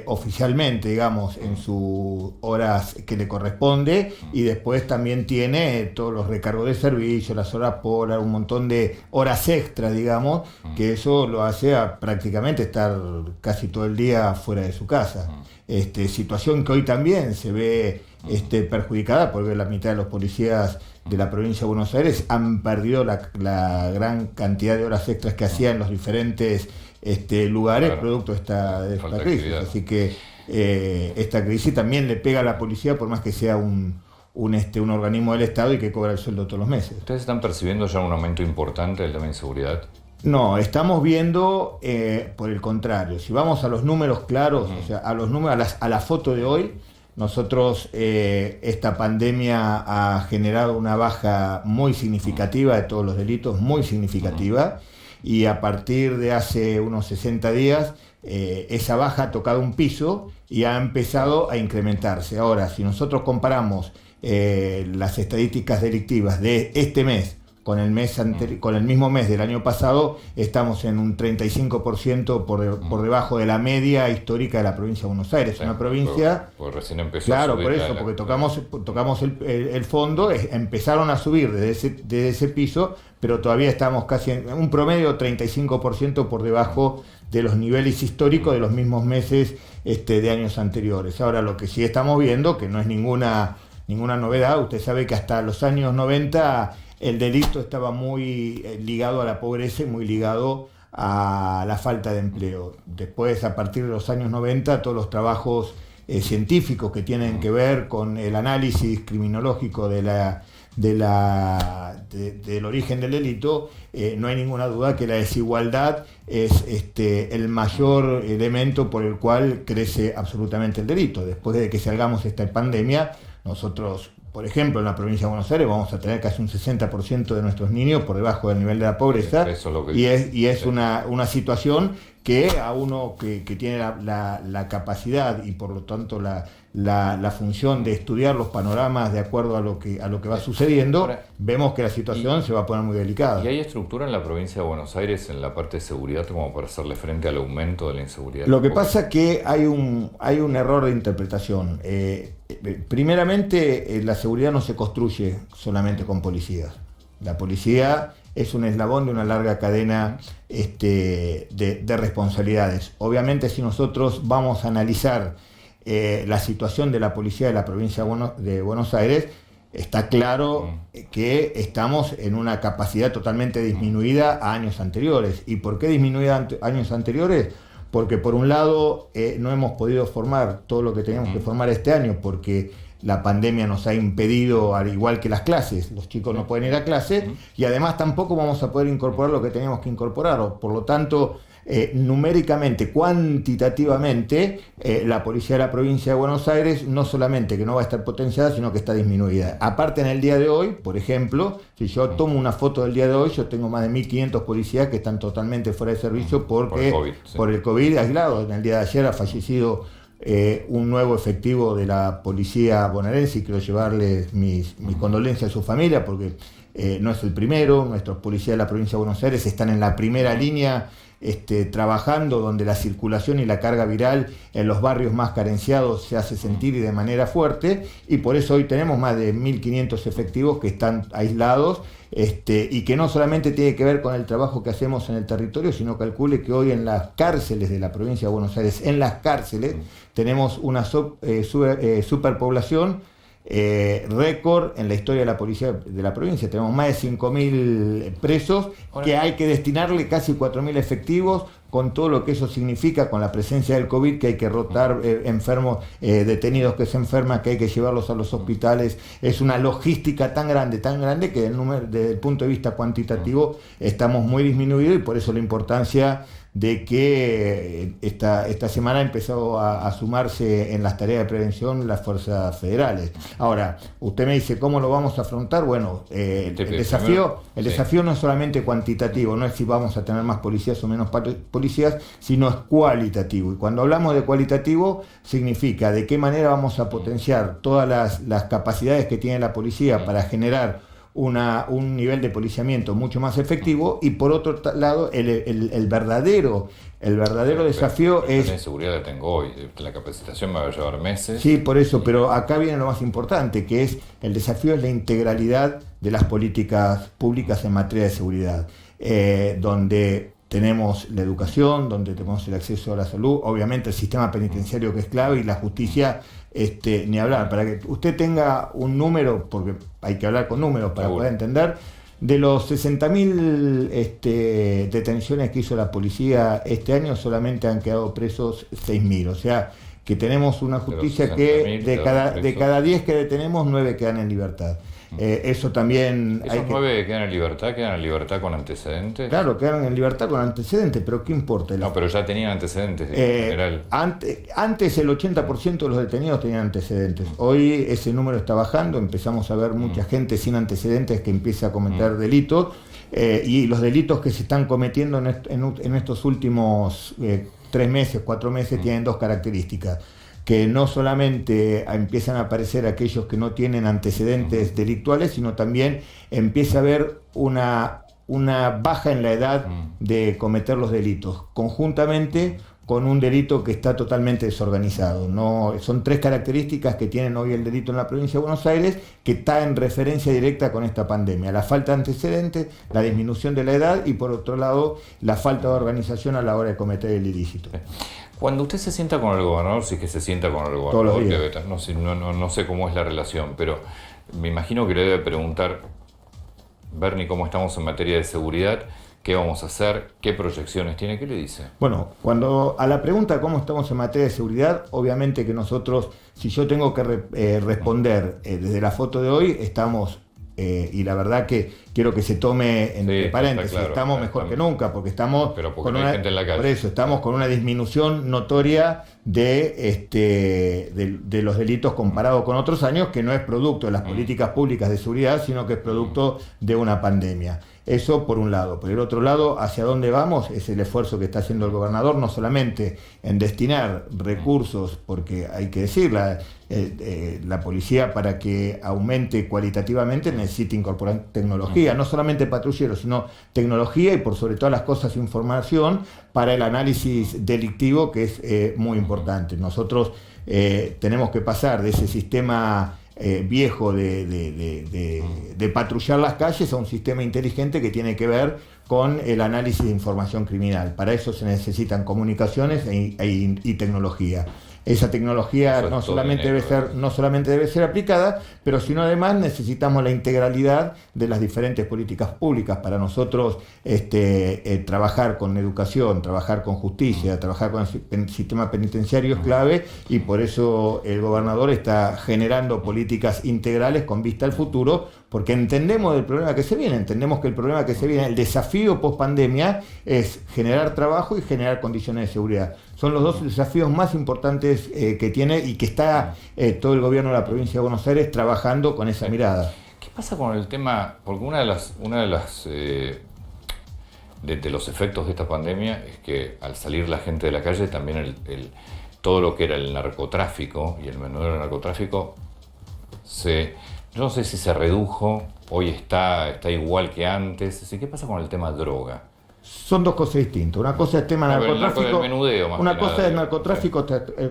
oficialmente, digamos, en sus horas que le corresponde, y después también tiene todos los recargos de servicio, las horas polar, un montón de horas extras, digamos, que eso lo hace a prácticamente estar casi todo el día fuera de su casa. Situación que hoy también se ve perjudicada porque la mitad de los policías de la provincia de Buenos Aires han perdido la gran cantidad de horas extras que hacían en los diferentes lugares, producto de esta crisis. Así que esta crisis también le pega a la policía, por más que sea un organismo del Estado y que cobra el sueldo todos los meses. ¿Ustedes están percibiendo ya un aumento importante del tema de inseguridad? No, estamos viendo por el contrario. Si vamos a los números claros, o sea, a los números, a la foto de hoy, nosotros esta pandemia ha generado una baja muy significativa de todos los delitos, muy significativa. Y a partir de hace unos 60 días esa baja ha tocado un piso y ha empezado a incrementarse. Ahora, si nosotros comparamos las estadísticas delictivas de este mes con el mismo mes del año pasado, estamos en un 35% por debajo de la media histórica de la provincia de Buenos Aires. Una provincia... Pues recién empezó claro, a subir. Por eso, porque tocamos el fondo, empezaron a subir desde ese piso, pero todavía estamos casi en un promedio 35% por debajo de los niveles históricos de los mismos meses de años anteriores. Ahora, lo que sí estamos viendo, que no es ninguna novedad, usted sabe que hasta los años 90... el delito estaba muy ligado a la pobreza y muy ligado a la falta de empleo. Después, a partir de los años 90, todos los trabajos científicos que tienen que ver con el análisis criminológico del origen del delito, no hay ninguna duda que la desigualdad es el mayor elemento por el cual crece absolutamente el delito. Después de que salgamos de esta pandemia, nosotros por ejemplo, en la provincia de Buenos Aires vamos a tener casi un 60% de nuestros niños por debajo del nivel de la pobreza, eso es lo que y es una situación que a uno que tiene la capacidad y por lo tanto la función de estudiar los panoramas de acuerdo a lo que va sucediendo, ahora, vemos que la situación se va a poner muy delicada. ¿Y hay estructura en la provincia de Buenos Aires en la parte de seguridad como para hacerle frente al aumento de la inseguridad? Lo que pasa es que hay un error de interpretación. Primeramente, la seguridad no se construye solamente con policías. La policía es un eslabón de una larga cadena de responsabilidades. Obviamente, si nosotros vamos a analizar la situación de la policía de la provincia de Buenos Aires, está claro que estamos en una capacidad totalmente disminuida a años anteriores. ¿Y por qué disminuida a años anteriores? Porque por un lado no hemos podido formar todo lo que teníamos que formar este año, porque la pandemia nos ha impedido, al igual que las clases, los chicos no pueden ir a clase, y además tampoco vamos a poder incorporar lo que teníamos que incorporar. Por lo tanto, numéricamente, cuantitativamente, la policía de la provincia de Buenos Aires no solamente que no va a estar potenciada, sino que está disminuida. Aparte, en el día de hoy, por ejemplo, si yo tomo una foto del día de hoy, yo tengo más de 1.500 policías que están totalmente fuera de servicio por el COVID aislado. En el día de ayer ha fallecido un nuevo efectivo de la policía bonaerense, y quiero llevarles mis condolencias a su familia, porque no es el primero. Nuestros policías de la provincia de Buenos Aires están en la primera línea trabajando, donde la circulación y la carga viral en los barrios más carenciados se hace sentir y de manera fuerte, y por eso hoy tenemos más de 1.500 efectivos que están aislados, y que no solamente tiene que ver con el trabajo que hacemos en el territorio, sino calcule que hoy en las cárceles de la provincia de Buenos Aires, en las cárceles, tenemos una superpoblación récord en la historia de la policía de la provincia. Tenemos más de 5.000 presos, que hay que destinarle casi 4.000 efectivos, con todo lo que eso significa, con la presencia del COVID, que hay que rotar enfermos, detenidos que se enferman, que hay que llevarlos a los hospitales. Es una logística tan grande, que desde el punto de vista cuantitativo estamos muy disminuidos, y por eso la importancia de que esta semana empezó a sumarse en las tareas de prevención las fuerzas federales. Ahora, usted me dice, ¿cómo lo vamos a afrontar? Bueno, el desafío no es solamente cuantitativo, no es si vamos a tener más policías o menos policías, sino es cualitativo. Y cuando hablamos de cualitativo, significa de qué manera vamos a potenciar todas las capacidades que tiene la policía para generar un nivel de policiamiento mucho más efectivo, y por otro lado el verdadero desafío es... La seguridad la tengo hoy, la capacitación me va a llevar meses. Sí, por eso, pero acá viene lo más importante, que es el desafío es la integralidad de las políticas públicas en materia de seguridad, donde tenemos la educación, donde tenemos el acceso a la salud, obviamente el sistema penitenciario, que es clave, y la justicia, ni hablar. Para que usted tenga un número, porque hay que hablar con números para poder entender, de los 60.000 detenciones que hizo la policía este año, solamente han quedado presos 6.000, o sea que tenemos una justicia que de cada 10 que detenemos, 9 quedan en libertad. Eso también... ¿Esos 9 quedan en libertad con antecedentes? Claro, quedan en libertad con antecedentes, pero ¿qué importa? No, pero ya tenían antecedentes en general. Antes el 80% de los detenidos tenían antecedentes. Hoy ese número está bajando, empezamos a ver mucha gente sin antecedentes que empieza a cometer delitos, y los delitos que se están cometiendo en estos últimos 3 meses, 4 meses, tienen 2 características: que no solamente empiezan a aparecer aquellos que no tienen antecedentes delictuales, sino también empieza a haber una baja en la edad de cometer los delitos, conjuntamente con un delito que está totalmente desorganizado. Son 3 características que tienen hoy el delito en la provincia de Buenos Aires, que está en referencia directa con esta pandemia: la falta de antecedentes, la disminución de la edad, y por otro lado la falta de organización a la hora de cometer el ilícito. Cuando usted se sienta con el gobernador, si es que se sienta con el gobernador, todos los días. No sé cómo es la relación, pero me imagino que le debe preguntar: Bernie, ¿cómo estamos en materia de seguridad? ¿Qué vamos a hacer? ¿Qué proyecciones tiene? ¿Qué le dice? Bueno, cuando a la pregunta cómo estamos en materia de seguridad, obviamente que nosotros, si yo tengo que responder desde la foto de hoy, estamos, y la verdad que quiero que se tome entre paréntesis, claro, estamos mejor que nunca, porque estamos con no hay gente en la calle. Por eso, estamos con una disminución notoria de los delitos comparado con otros años, que no es producto de las políticas públicas de seguridad, sino que es producto de una pandemia. Eso por un lado. Por el otro lado, ¿hacia dónde vamos? Es el esfuerzo que está haciendo el gobernador, no solamente en destinar recursos, porque hay que decir, la policía, para que aumente cualitativamente, necesita incorporar tecnología, no solamente patrulleros, sino tecnología y por sobre todas las cosas información para el análisis delictivo, que es muy importante. Nosotros tenemos que pasar de ese sistema viejo de patrullar las calles a un sistema inteligente que tiene que ver con el análisis de información criminal. Para eso se necesitan comunicaciones y tecnología. Esa tecnología no solamente debe ser aplicada, pero sino además necesitamos la integralidad de las diferentes políticas públicas. Para nosotros trabajar con educación, trabajar con justicia, trabajar con el sistema penitenciario es clave, y por eso el gobernador está generando políticas integrales con vista al futuro, porque entendemos el problema que se viene, el desafío post pandemia es generar trabajo y generar condiciones de seguridad. Son los dos desafíos más importantes que tiene y que está todo el gobierno de la provincia de Buenos Aires trabajando con esa mirada. ¿Qué pasa con el tema? Porque uno de los efectos de esta pandemia es que al salir la gente de la calle, también todo lo que era el narcotráfico y el menudeo del narcotráfico yo no sé si se redujo, hoy está igual que antes. ¿Qué pasa con el tema droga? Son dos cosas distintas. Una cosa es tema narcotráfico, una cosa es narcotráfico,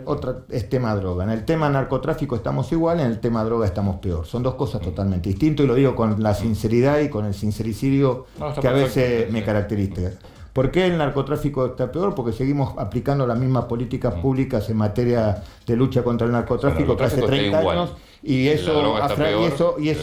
otra es tema droga. En el tema narcotráfico estamos igual, en el tema droga estamos peor. Son dos cosas totalmente distintas, y lo digo con la sinceridad y con el sincericidio que a veces me caracteriza. ¿Por qué el narcotráfico está peor? Porque seguimos aplicando las mismas políticas públicas en materia de lucha contra el narcotráfico que hace 30 años, y eso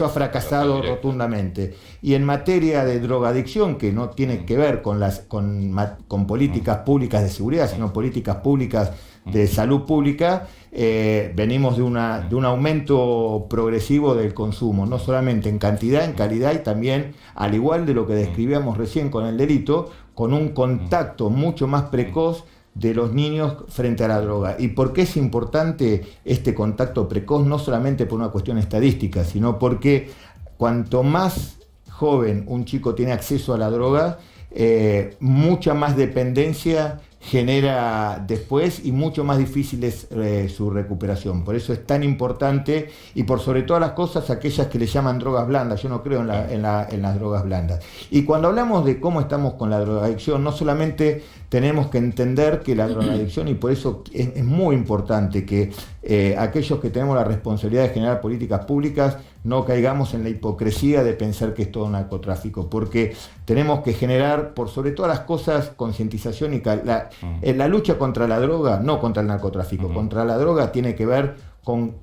ha fracasado rotundamente. Y en materia de drogadicción, que no tiene que ver con políticas públicas de seguridad, sino políticas públicas de salud pública, venimos de un aumento progresivo del consumo, no solamente en cantidad, en calidad, y también, al igual de lo que describíamos recién con el delito, con un contacto mucho más precoz de los niños frente a la droga. ¿Y por qué es importante este contacto precoz? No solamente por una cuestión estadística, sino porque cuanto más joven un chico tiene acceso a la droga, mucha más dependencia genera después, y mucho más difícil es su recuperación. Por eso es tan importante, y por sobre todas las cosas, aquellas que le llaman drogas blandas. Yo no creo en las drogas blandas. Y cuando hablamos de cómo estamos con la drogadicción, no solamente tenemos que entender que la drogadicción, y por eso es muy importante que aquellos que tenemos la responsabilidad de generar políticas públicas no caigamos en la hipocresía de pensar que es todo narcotráfico, porque tenemos que generar, por sobre todas las cosas, concientización. Y la lucha contra la droga, no contra el narcotráfico, contra la droga tiene que ver con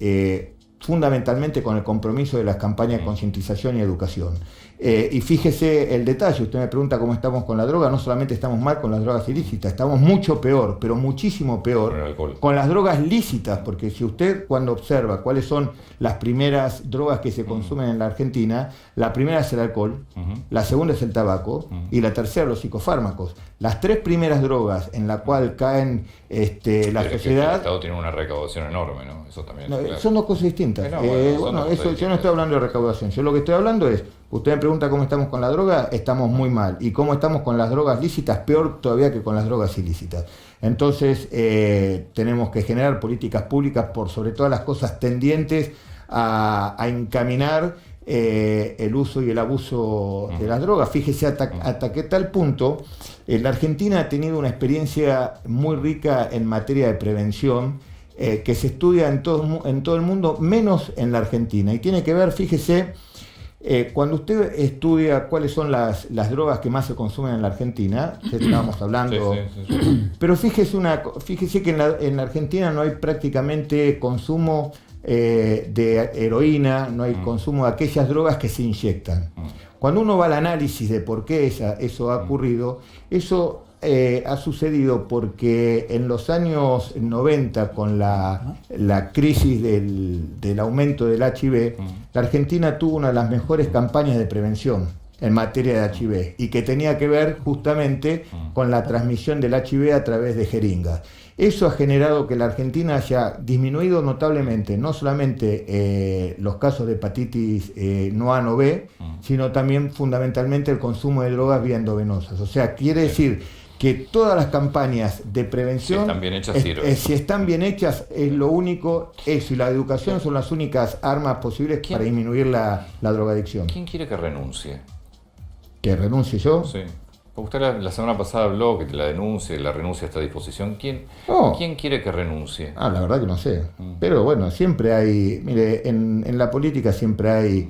fundamentalmente con el compromiso de las campañas de concientización y educación. Y fíjese el detalle, usted me pregunta cómo estamos con la droga. No solamente estamos mal con las drogas ilícitas, estamos mucho peor, pero muchísimo peor con las drogas lícitas, porque si usted, cuando observa cuáles son las primeras drogas que se consumen en la Argentina, la primera es el alcohol, la segunda es el tabaco, y la tercera los psicofármacos. Las tres primeras drogas en la cual caen la sociedad... El Estado tiene una recaudación enorme, ¿no? Eso también. Claro. Son dos cosas distintas. Yo no estoy hablando de recaudación. Yo lo que estoy hablando es, usted me pregunta cómo estamos con la droga, estamos muy mal. Y cómo estamos con las drogas lícitas, peor todavía que con las drogas ilícitas. Entonces, tenemos que generar políticas públicas, por sobre todas las cosas, tendientes a encaminar el uso y el abuso de las drogas. Fíjese hasta qué tal punto la Argentina ha tenido una experiencia muy rica en materia de prevención, que se estudia en todo el mundo, menos en la Argentina. Y tiene que ver, fíjese, cuando usted estudia cuáles son las drogas que más se consumen en la Argentina, estábamos hablando, pero fíjese que en la Argentina no hay prácticamente consumo de heroína, no hay consumo de aquellas drogas que se inyectan. Cuando uno va al análisis de por qué eso ha ocurrido, eso ha sucedido porque en los años 90, con la crisis del aumento del HIV, la Argentina tuvo una de las mejores campañas de prevención en materia de HIV y que tenía que ver justamente con la transmisión del HIV a través de jeringas. Eso ha generado que la Argentina haya disminuido notablemente no solamente los casos de hepatitis no A, no B, sino también fundamentalmente el consumo de drogas vía endovenosas. O sea, quiere decir que todas las campañas de prevención, si están bien hechas, sirven. Si están bien hechas, es lo único, eso y la educación son las únicas armas posibles para disminuir la drogadicción. ¿Quién quiere que renuncie? ¿Que renuncie yo? Sí. Usted la semana pasada habló que la denuncia, la renuncia está a disposición. ¿Quién quiere que renuncie? La verdad que no sé. Pero bueno, siempre hay, mire, en la política siempre hay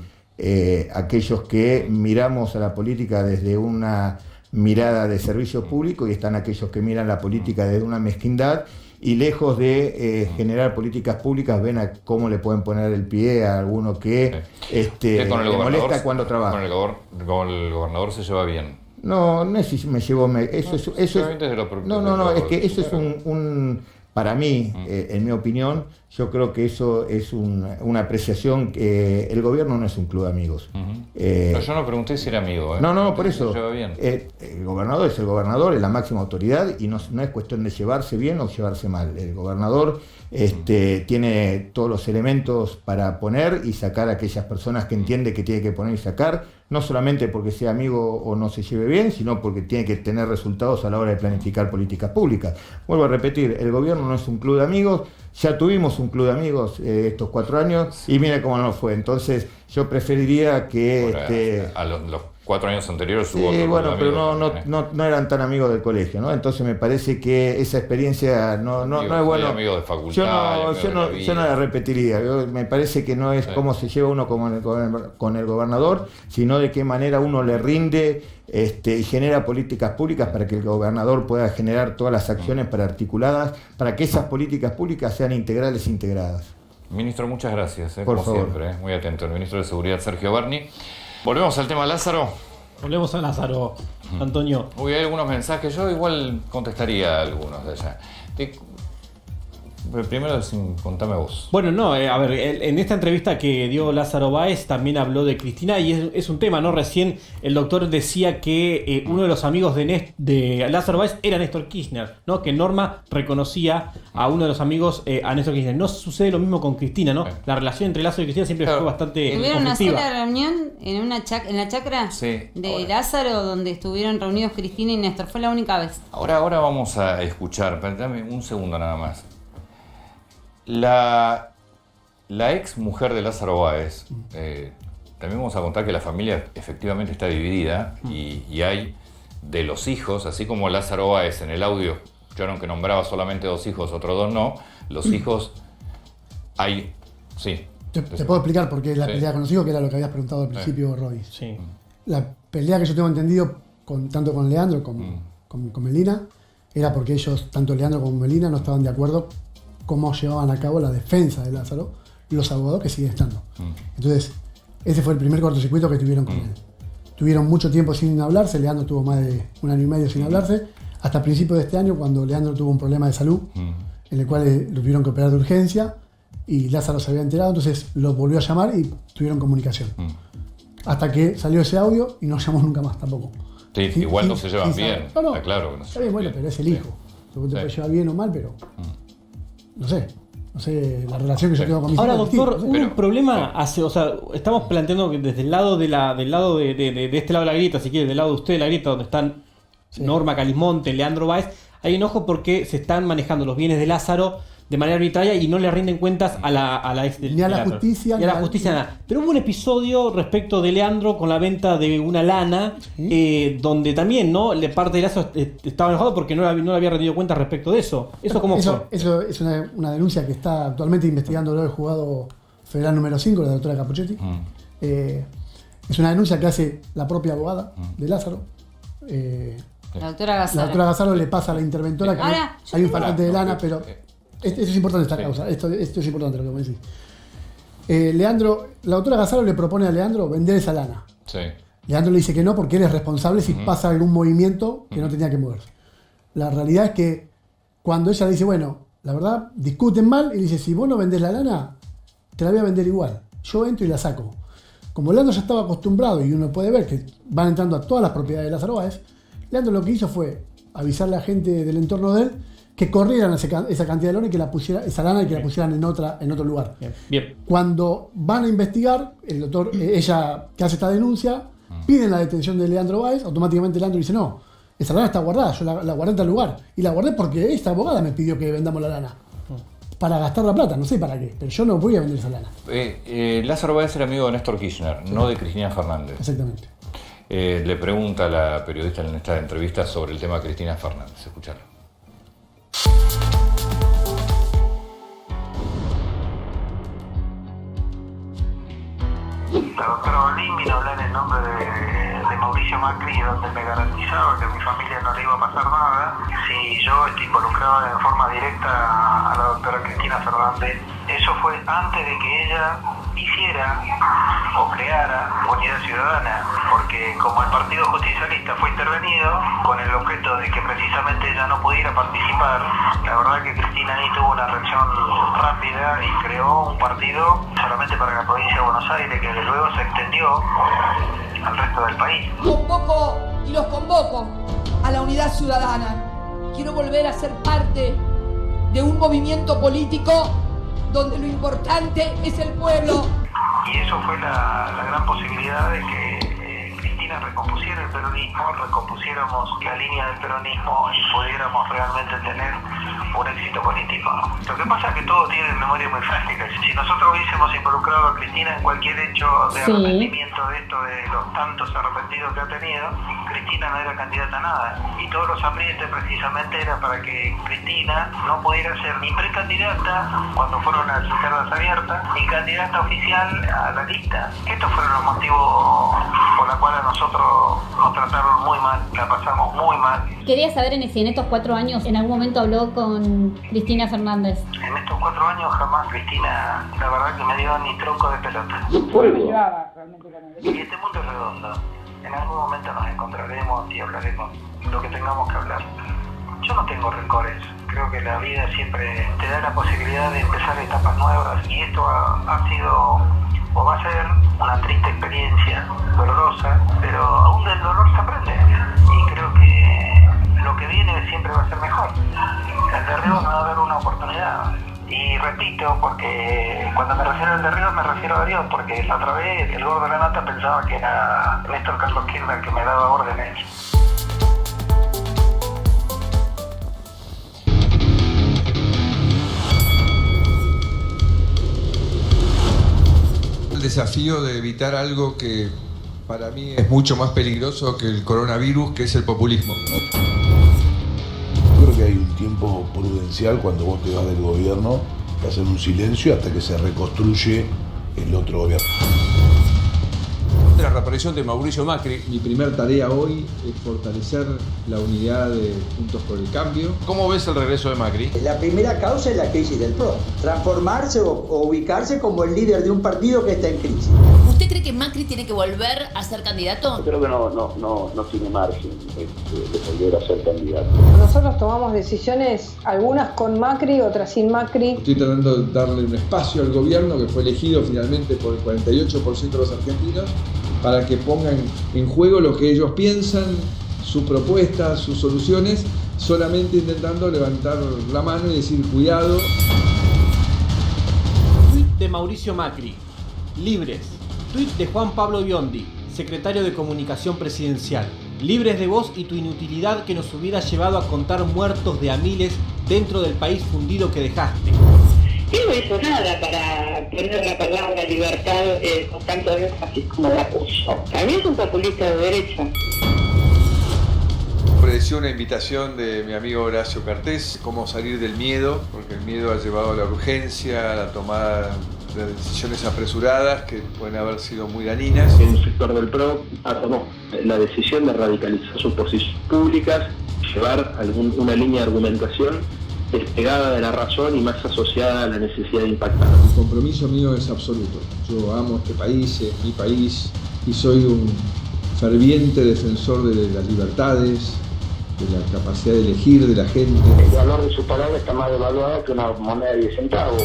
aquellos que miramos a la política desde una mirada de servicio público y están aquellos que miran la política desde una mezquindad y lejos de generar políticas públicas ven a cómo le pueden poner el pie a alguno que le molesta cuando trabaja. Con el gobernador se lleva bien. No es si me llevo... Eso es que eso es para mí, en mi opinión, yo creo que eso es una apreciación que el gobierno no es un club de amigos. Pero yo no pregunté si era amigo. No, por eso. Se lleva bien. El gobernador es el gobernador, es la máxima autoridad y no es cuestión de llevarse bien o llevarse mal. El gobernador tiene todos los elementos para poner y sacar a aquellas personas que entiende que tiene que poner y sacar, no solamente porque sea amigo o no se lleve bien, sino porque tiene que tener resultados a la hora de planificar políticas públicas. Vuelvo a repetir, el gobierno no es un club de amigos, ya tuvimos un club de amigos estos 4 años y mira cómo no fue. Entonces yo preferiría que... A los 4 años anteriores hubo sí, otro bueno, pero amigos, no eran tan amigos del colegio, ¿no? Entonces me parece que esa experiencia no es bueno. Amigos de facultad, yo no la repetiría. Me parece que no es cómo se lleva uno con el gobernador, sino de qué manera uno le rinde y genera políticas públicas para que el gobernador pueda generar todas las acciones articuladas para que esas políticas públicas sean integrales e integradas. Ministro, muchas gracias, Por como favor. siempre, muy atento. El ministro de Seguridad, Sergio Berni. Volvemos al tema Lázaro. Volvemos a Lázaro, Antonio. Uy, hay algunos mensajes, yo igual contestaría algunos de allá. Primero, contame vos. Bueno, no, a ver, en esta entrevista que dio Lázaro Báez también habló de Cristina y es un tema, ¿no? Recién el doctor decía que uno de los amigos de Lázaro Báez era Néstor Kirchner, ¿no? Que Norma reconocía a uno de los amigos, a Néstor Kirchner. No sucede lo mismo con Cristina, ¿no? La relación entre Lázaro y Cristina siempre fue bastante ¿Tuvieron una conflictiva. sola reunión en la chacra de Lázaro donde estuvieron reunidos Cristina y Néstor? Fue la única vez. Ahora vamos a escuchar, dame un segundo nada más. La ex mujer de Lázaro Báez, también vamos a contar que la familia efectivamente está dividida y hay de los hijos, así como Lázaro Báez en el audio, yo aunque nombraba solamente 2 hijos, otros 2 no, los hijos hay... Sí. Te puedo explicar por qué la pelea con los hijos, que era lo que habías preguntado al principio, Roy. Sí. La pelea que yo tengo entendido, tanto con Leandro como con Melina, era porque ellos, tanto Leandro como Melina, no estaban de acuerdo cómo llevaban a cabo la defensa de Lázaro, los abogados que siguen estando. Entonces, ese fue el primer cortocircuito que tuvieron con él. Tuvieron mucho tiempo sin hablarse, Leandro tuvo más de 1 año y medio sin hablarse, hasta principios de este año, cuando Leandro tuvo un problema de salud, en el cual lo tuvieron que operar de urgencia, y Lázaro se había enterado, entonces lo volvió a llamar y tuvieron comunicación. Hasta que salió ese audio y no llamó nunca más tampoco. Sí, igual no se llevan bien, está claro que no se llevan bueno, bien. pero es el hijo. Te puede llevar bien o mal, pero... No sé, la relación que yo tengo con mis Ahora, hijos. doctor, hubo un problema estamos planteando que desde el lado de este lado de la grieta, si quiere, del lado de usted de la grieta, donde están Norma Calismonte, Leandro Báez, hay enojo porque se están manejando los bienes de Lázaro de manera arbitraria y no le rinden cuentas a la ex del Ni a la Lázaro. justicia. Ni a la justicia, nada. Pero hubo un episodio respecto de Leandro con la venta de una lana, donde también, ¿no? Parte de Lázaro estaba enojado porque no le había rendido cuentas respecto de eso. ¿Eso cómo fue? Eso es una denuncia que está actualmente investigando el juzgado federal número 5, la doctora Capuchetti. Es una denuncia que hace la propia abogada de Lázaro. La doctora Gazaro. La doctora Gazaro le pasa a la interventora que Ahora, hay un faltante de lana, pero esto es importante esta causa. Esto es importante lo que me decís. La doctora Gazaro le propone a Leandro vender esa lana. Leandro le dice que no porque él es responsable si pasa algún movimiento que no tenía que moverse. La realidad es que cuando ella le dice, bueno, la verdad, discuten mal y le dice, si vos no vendés la lana, te la voy a vender igual. Yo entro y la saco. Como Leandro ya estaba acostumbrado y uno puede ver que van entrando a todas las propiedades de Lázaro Báez, Leandro lo que hizo fue avisarle a la gente del entorno de él que corrieran esa cantidad de lana y que la pusiera, esa lana y que la pusieran en otro lugar. Bien. Cuando van a investigar, el doctor, ella que hace esta denuncia, piden la detención de Leandro Báez, automáticamente Leandro dice, no, esa lana está guardada, yo la guardé en tal lugar. Y la guardé porque esta abogada me pidió que vendamos la lana. Para gastar la plata, no sé para qué, pero yo no voy a vender esa lana. Lázaro Báez era amigo de Néstor Kirchner, sí, no de Cristina Fernández. Exactamente. Le pregunta a la periodista en esta entrevista sobre el tema de Cristina Fernández. Escucharlo. La doctora Bolín vino a hablar en nombre de Mauricio Macri, donde me garantizaba que a mi familia no le iba a pasar nada si yo involucraba en forma directa a la doctora Cristina Fernández. Eso fue antes de que ella hiciera o creara Unidad Ciudadana, porque como el Partido Justicialista fue intervenido con el objeto de que precisamente ella no pudiera participar, la verdad que Cristina ahí tuvo una reacción rápida y creó un partido solamente para la provincia de Buenos Aires, que desde luego se extendió al resto del país. Convoco y los convoco a la Unidad Ciudadana. Quiero volver a ser parte de un movimiento político donde lo importante es el pueblo. Y eso fue la gran posibilidad de que Cristina recompusiera el peronismo, recompusiéramos la línea del peronismo y pudiéramos realmente tener un éxito político. Lo que pasa es que todo tiene memoria muy frágil. Si nosotros hubiésemos involucrado a Cristina en cualquier hecho de arrepentimiento de esto, de los tantos arrepentidos que ha tenido, Cristina no era candidata a nada. Y todos los aprietes precisamente era para que Cristina no pudiera ser ni precandidata cuando fueron a las internas abiertas, ni candidata oficial a la lista. Estos fueron los motivos por los cuales nosotros nos trataron muy mal, la pasamos muy mal. Quería saber si en estos 4 años en algún momento habló con Cristina Fernández. En estos 4 años jamás Cristina, la verdad que me dio ni tronco de pelota. Y este mundo es redondo. En algún momento nos encontraremos y hablaremos lo que tengamos que hablar. Yo no tengo rencores. Creo que la vida siempre te da la posibilidad de empezar etapas nuevas y esto ha sido o va a ser una triste experiencia, dolorosa, pero aún del dolor se aprende. Y creo que lo que viene siempre va a ser mejor. El de Ríos me va a dar una oportunidad. Y repito, porque cuando me refiero al de Ríos me refiero a Dios, porque la otra vez el gordo de la nata pensaba que era Néstor Carlos Kirchner que me daba órdenes. El desafío de evitar algo que para mí es mucho más peligroso que el coronavirus, que es el populismo. Creo que hay un tiempo prudencial cuando vos te vas del gobierno, que hacer un silencio hasta que se reconstruye el otro gobierno. La reaparición de Mauricio Macri. Mi primer tarea hoy es fortalecer la unidad de Juntos por el Cambio. ¿Cómo ves el regreso de Macri? La primera causa es la crisis del PRO. Transformarse o ubicarse como el líder de un partido que está en crisis. ¿Usted cree que Macri tiene que volver a ser candidato? Yo creo que no tiene margen de volver a ser candidato. Nosotros tomamos decisiones, algunas con Macri, otras sin Macri. Estoy tratando de darle un espacio al gobierno que fue elegido finalmente por el 48% de los argentinos para que pongan en juego lo que ellos piensan, sus propuestas, sus soluciones, solamente intentando levantar la mano y decir cuidado. Tweet de Mauricio Macri. Libres. Tweet de Juan Pablo Biondi, secretario de Comunicación Presidencial. Libres de vos y tu inutilidad que nos hubiera llevado a contar muertos de a miles dentro del país fundido que dejaste. Él no hizo nada para poner la palabra libertad con tanto énfasis como la puso. A mí es un populista de derecha. Pareció una invitación de mi amigo Horacio Cartés, cómo salir del miedo, porque el miedo ha llevado a la urgencia, a la tomada de decisiones apresuradas que pueden haber sido muy dañinas. Un sector del PRO tomó la decisión de radicalizar sus posiciones públicas, llevar una línea de argumentación despegada de la razón y más asociada a la necesidad de impactar. El compromiso mío es absoluto. Yo amo este país, es mi país, y soy un ferviente defensor de las libertades, de la capacidad de elegir de la gente. El valor de su palabra está más devaluado que una moneda de 10 centavos.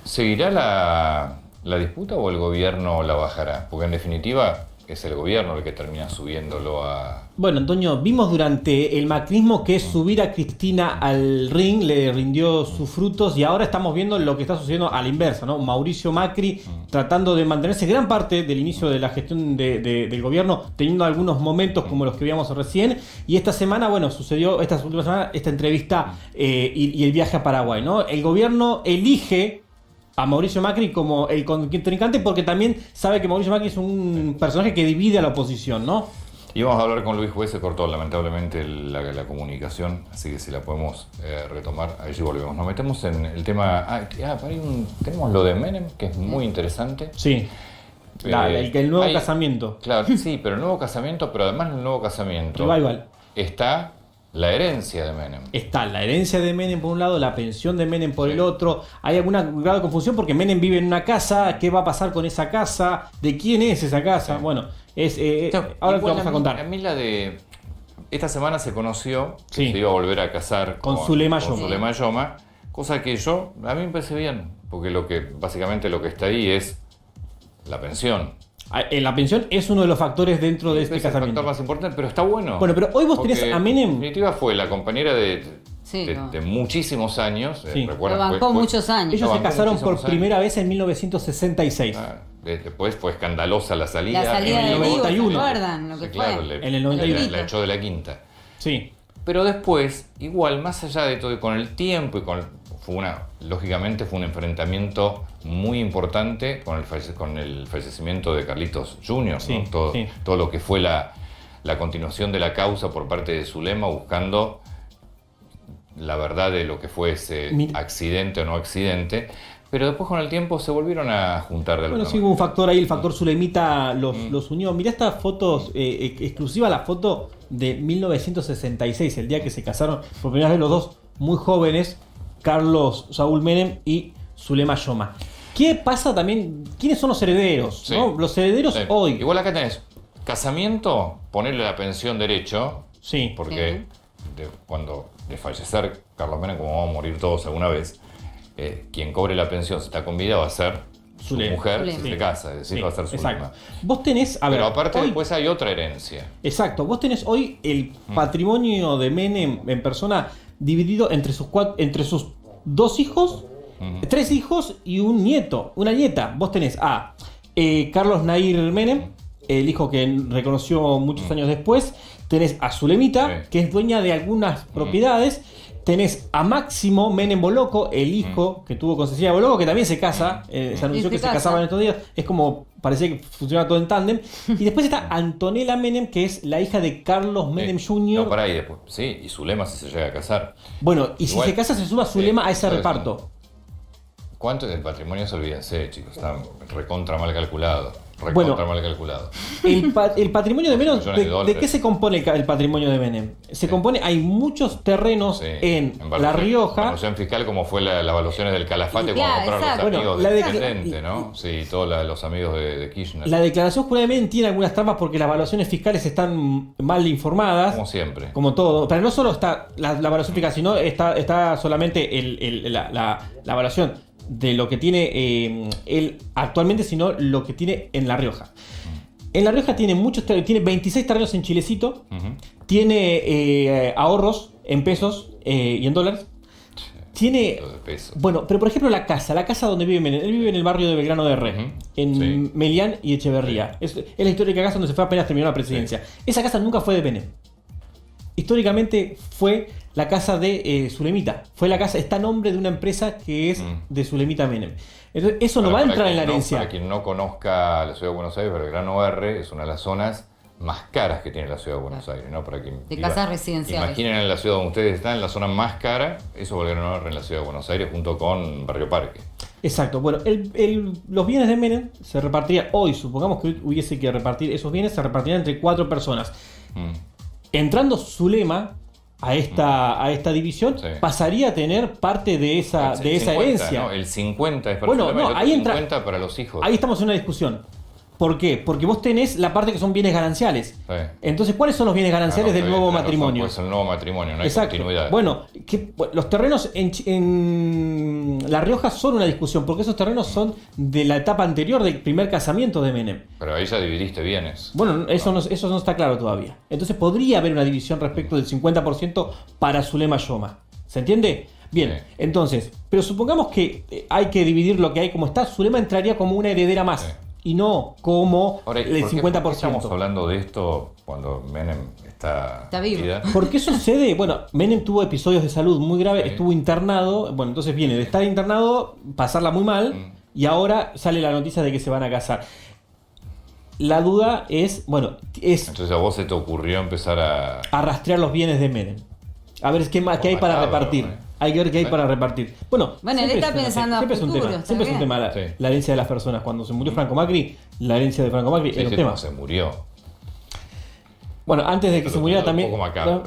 ¿Seguirá la disputa o el gobierno la bajará? Porque en definitiva es el gobierno el que termina subiéndolo a... Bueno, Antonio, vimos durante el macrismo que subir a Cristina al ring le rindió sus frutos y ahora estamos viendo lo que está sucediendo a la inversa, ¿no? Mauricio Macri tratando de mantenerse gran parte del inicio de la gestión del gobierno, teniendo algunos momentos como los que veíamos recién, y esta semana, bueno, sucedió esta última semana esta entrevista y el viaje a Paraguay, ¿no? El gobierno elige a Mauricio Macri como el contrincante porque también sabe que Mauricio Macri es un personaje que divide a la oposición, ¿no? Íbamos a hablar con Luis Juez, se cortó lamentablemente la comunicación, así que si la podemos retomar, allí volvemos. Nos metemos en el tema... tenemos lo de Menem, que es muy interesante. Sí, el nuevo casamiento. Claro, sí, pero el nuevo casamiento, pero además del nuevo casamiento... Igual. Está la herencia de Menem. Está la herencia de Menem por un lado, la pensión de Menem por el otro. Hay alguna grado de confusión porque Menem vive en una casa. ¿Qué va a pasar con esa casa? ¿De quién es esa casa? Bueno, ahora te vamos a contar. A mí esta semana se conoció que se iba a volver a casar con Zulema Yoma. Cosa que a mí me parece bien, porque básicamente lo que está ahí es la pensión. La pensión es uno de los factores dentro de este casamiento. Es el factor más importante, pero está bueno. Bueno, pero hoy vos tenés a Menem. En definitiva fue la compañera de muchísimos años. Lo bancó muchos años. Ellos se casaron por primera vez en 1966. Después fue escandalosa la salida. La salida en el 91. ¿Se acuerdan lo que fue? Claro, en el 91. La echó de la quinta. Sí. Pero después, igual, más allá de todo, con el tiempo y lógicamente fue un enfrentamiento muy importante con el fallecimiento de Carlitos Jr., sí, ¿no? Todo lo que fue la continuación de la causa por parte de Zulema, buscando la verdad de lo que fue ese accidente o no accidente. Pero después con el tiempo se volvieron a juntar de alguna manera. Sí, hubo un factor ahí, el factor Zulemita los unió. Mirá esta foto exclusiva, la foto de 1966, el día que se casaron por primera vez los dos muy jóvenes, Carlos Saúl Menem y Zulema Yoma. ¿Qué pasa también? ¿Quiénes son los herederos? Sí. ¿No? Los herederos hoy. Igual acá tenés casamiento, ponerle la pensión derecho, porque cuando de fallecer Carlos Menem, como vamos a morir todos alguna vez, quien cobre la pensión, si está con vida, va a ser su mujer si se casa, es decir, va a ser su Zulema. Vos tenés, pero aparte después hay otra herencia. Exacto, vos tenés hoy el patrimonio de Menem en persona dividido entre sus dos hijos, tres hijos y un nieto, una nieta. Vos tenés a Carlos Nair Menem, el hijo que reconoció muchos años después. Tenés a Zulemita, que es dueña de algunas propiedades. Tenés a Máximo Menem Boloco, el hijo que tuvo con Cecilia Boloco, que también se casa. Se anunció que se casaban estos días. Es como, parecía que funcionaba todo en tándem. Y después está Antonella Menem, que es la hija de Carlos Menem Jr. No, para ahí después. Sí, y Zulema si se llega a casar. Bueno, y igual, si se casa se suma Zulema a ese reparto. ¿Cuánto es el patrimonio? Se olvídense, chicos. Está recontra mal calculado. Mal calculado. El patrimonio de Menem, ¿de qué se compone el patrimonio de Menem? Se compone, hay muchos terrenos en La Rioja. La evaluación fiscal, como fue las evaluaciones del Calafate cuando compraron los amigos de Intendente, ¿no? Sí, todos los amigos de Kirchner. La declaración jurada de Menem tiene algunas trampas porque las evaluaciones fiscales están mal informadas. Como siempre. Como todo. Pero no solo está la evaluación fiscal, sino está solamente la evaluación de lo que tiene él actualmente, sino lo que tiene en La Rioja. En La Rioja tiene 26 terrenos en Chilecito, tiene ahorros en pesos y en dólares. Tiene. Bueno, pero por ejemplo la casa donde vive Menem, él vive en el barrio de Belgrano de Re, en Melián y Echeverría. Es la histórica casa donde se fue apenas terminó la presidencia. Esa casa nunca fue de Menem. Históricamente fue la casa de Zulemita. Fue la casa, está a nombre de una empresa que es de Zulemita Menem. Entonces, eso no va a entrar en la herencia. Para quien no conozca la ciudad de Buenos Aires, Belgrano R es una de las zonas más caras que tiene la ciudad de Buenos Aires, ¿no? Para quien de casas residenciales. Imaginen en la ciudad donde ustedes están, la zona más cara, eso es Belgrano R en la ciudad de Buenos Aires, junto con Barrio Parque. Exacto. Bueno, los bienes de Menem se repartirían hoy, supongamos que hubiese que repartir esos bienes, se repartirían entre 4 personas. Entrando Zulema a esta división, pasaría a tener parte de esa 50, herencia. ¿no? El 50 es para bueno, Zulema, no, ahí entra, 50 para los hijos. Ahí estamos en una discusión. ¿Por qué? Porque vos tenés la parte que son bienes gananciales. Sí. Entonces, ¿cuáles son los bienes gananciales del nuevo matrimonio? Pues el nuevo matrimonio, no hay Exacto. continuidad. Bueno, los terrenos en La Rioja son una discusión, porque esos terrenos son de la etapa anterior del primer casamiento de Menem. Pero ahí ya dividiste bienes. Bueno, eso no está claro todavía. Entonces podría haber una división respecto del 50% para Zulema Yoma. ¿Se entiende? Bien, entonces, pero supongamos que hay que dividir lo que hay como está. Zulema entraría como una heredera más. Y no como Ahora, el 50%. ¿Por qué estamos hablando de esto cuando Menem está vivo? ¿Por qué sucede? Bueno, Menem tuvo episodios de salud muy graves, estuvo internado. Bueno, entonces viene de estar internado, pasarla muy mal, y ahora sale la noticia de que se van a casar. La duda es, Entonces a vos se te ocurrió empezar a rastrear los bienes de Menem. A ver qué hay para repartir. Hay que ver qué hay para repartir. Bueno, él está pensando a futuro. Siempre es un tema la herencia de las personas. Cuando se murió Franco Macri, la herencia de Franco Macri era un tema. Se murió. Bueno, antes de que se muriera también.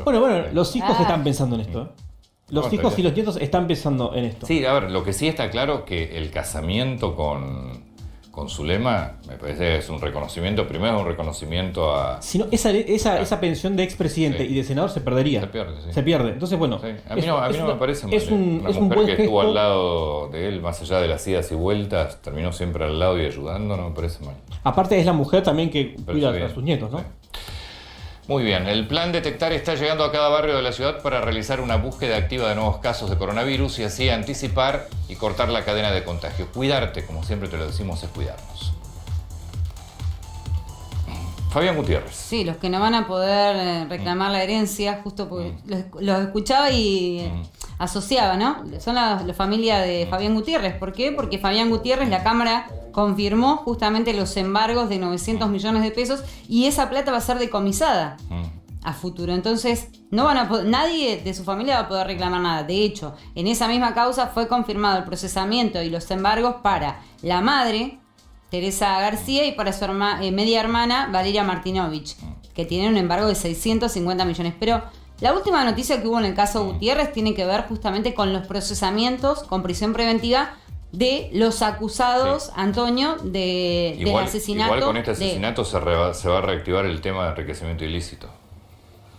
Bueno, los hijos Ah. están pensando en esto. Los hijos y los nietos están pensando en esto. Sí, a ver, lo que sí está claro que el casamiento con Zulema me parece que es un reconocimiento, primero es un reconocimiento a... Si no, esa pensión de expresidente y de senador se perdería. Se pierde. Entonces, bueno... A mí no me parece mal. Una mujer buen que gesto. estuvo al lado de él, más allá de las idas y vueltas, terminó siempre al lado y ayudando, no me parece mal. Aparte es la mujer también que cuida bien. a sus nietos, ¿no? Sí. Muy bien, el plan Detectar está llegando a cada barrio de la ciudad para realizar una búsqueda activa de nuevos casos de coronavirus y así anticipar y cortar la cadena de contagio. Cuidarte, como siempre te lo decimos, es cuidarnos. Fabián Gutiérrez. Sí, los que no van a poder reclamar la herencia, justo porque los escuchaba y asociaba, ¿no? Son la familia de Fabián Gutiérrez. ¿Por qué? Porque Fabián Gutiérrez, la Cámara confirmó justamente los embargos de 900 millones de pesos y esa plata va a ser decomisada a futuro. Entonces, no van a nadie de su familia va a poder reclamar nada. De hecho, en esa misma causa fue confirmado el procesamiento y los embargos para la madre, Teresa García, y para su media hermana, Valeria Martinovich, que tienen un embargo de 650 millones. Pero la última noticia que hubo en el caso Gutiérrez tiene que ver justamente con los procesamientos con prisión preventiva de los acusados, Antonio, del asesinato. Igual con este asesinato se va a reactivar el tema de enriquecimiento ilícito.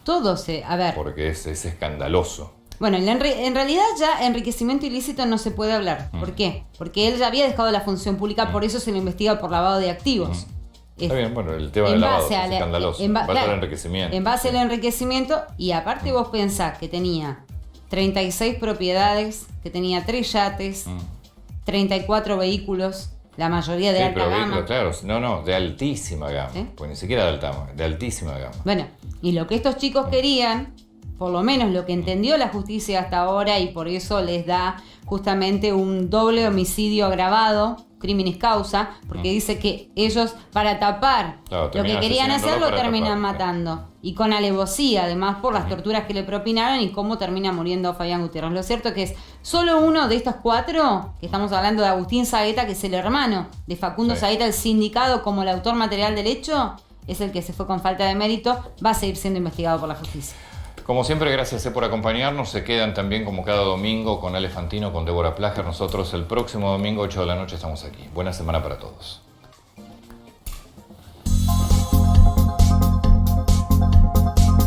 Todo a ver. Porque es escandaloso. Bueno, en realidad ya enriquecimiento ilícito no se puede hablar. ¿Por qué? Porque él ya había dejado la función pública, por eso se le investiga por lavado de activos. Está bien, bueno, el tema del lavado es escandaloso. Falta el enriquecimiento. En base al enriquecimiento, y aparte vos pensás que tenía 36 propiedades, que tenía 3 yates, 34 vehículos, la mayoría de alta gama. Claro, no, de altísima gama. Pues ni siquiera de altísima gama. Bueno, y lo que estos chicos querían, por lo menos lo que entendió la justicia hasta ahora, y por eso les da justamente un doble homicidio agravado, criminis causa, porque dice que ellos para tapar lo que querían hacer lo terminan matando. Y con alevosía, además, por las torturas que le propinaron y cómo termina muriendo Fabián Gutiérrez. Lo cierto es que es solo uno de estos 4, que estamos hablando de Agustín Zagueta, que es el hermano de Facundo Zagueta, el sindicado como el autor material del hecho, es el que se fue con falta de mérito, va a seguir siendo investigado por la justicia. Como siempre, gracias por acompañarnos. Se quedan también como cada domingo con Ale Fantino, con Débora Plager. Nosotros el próximo domingo, 8 de la noche, estamos aquí. Buena semana para todos.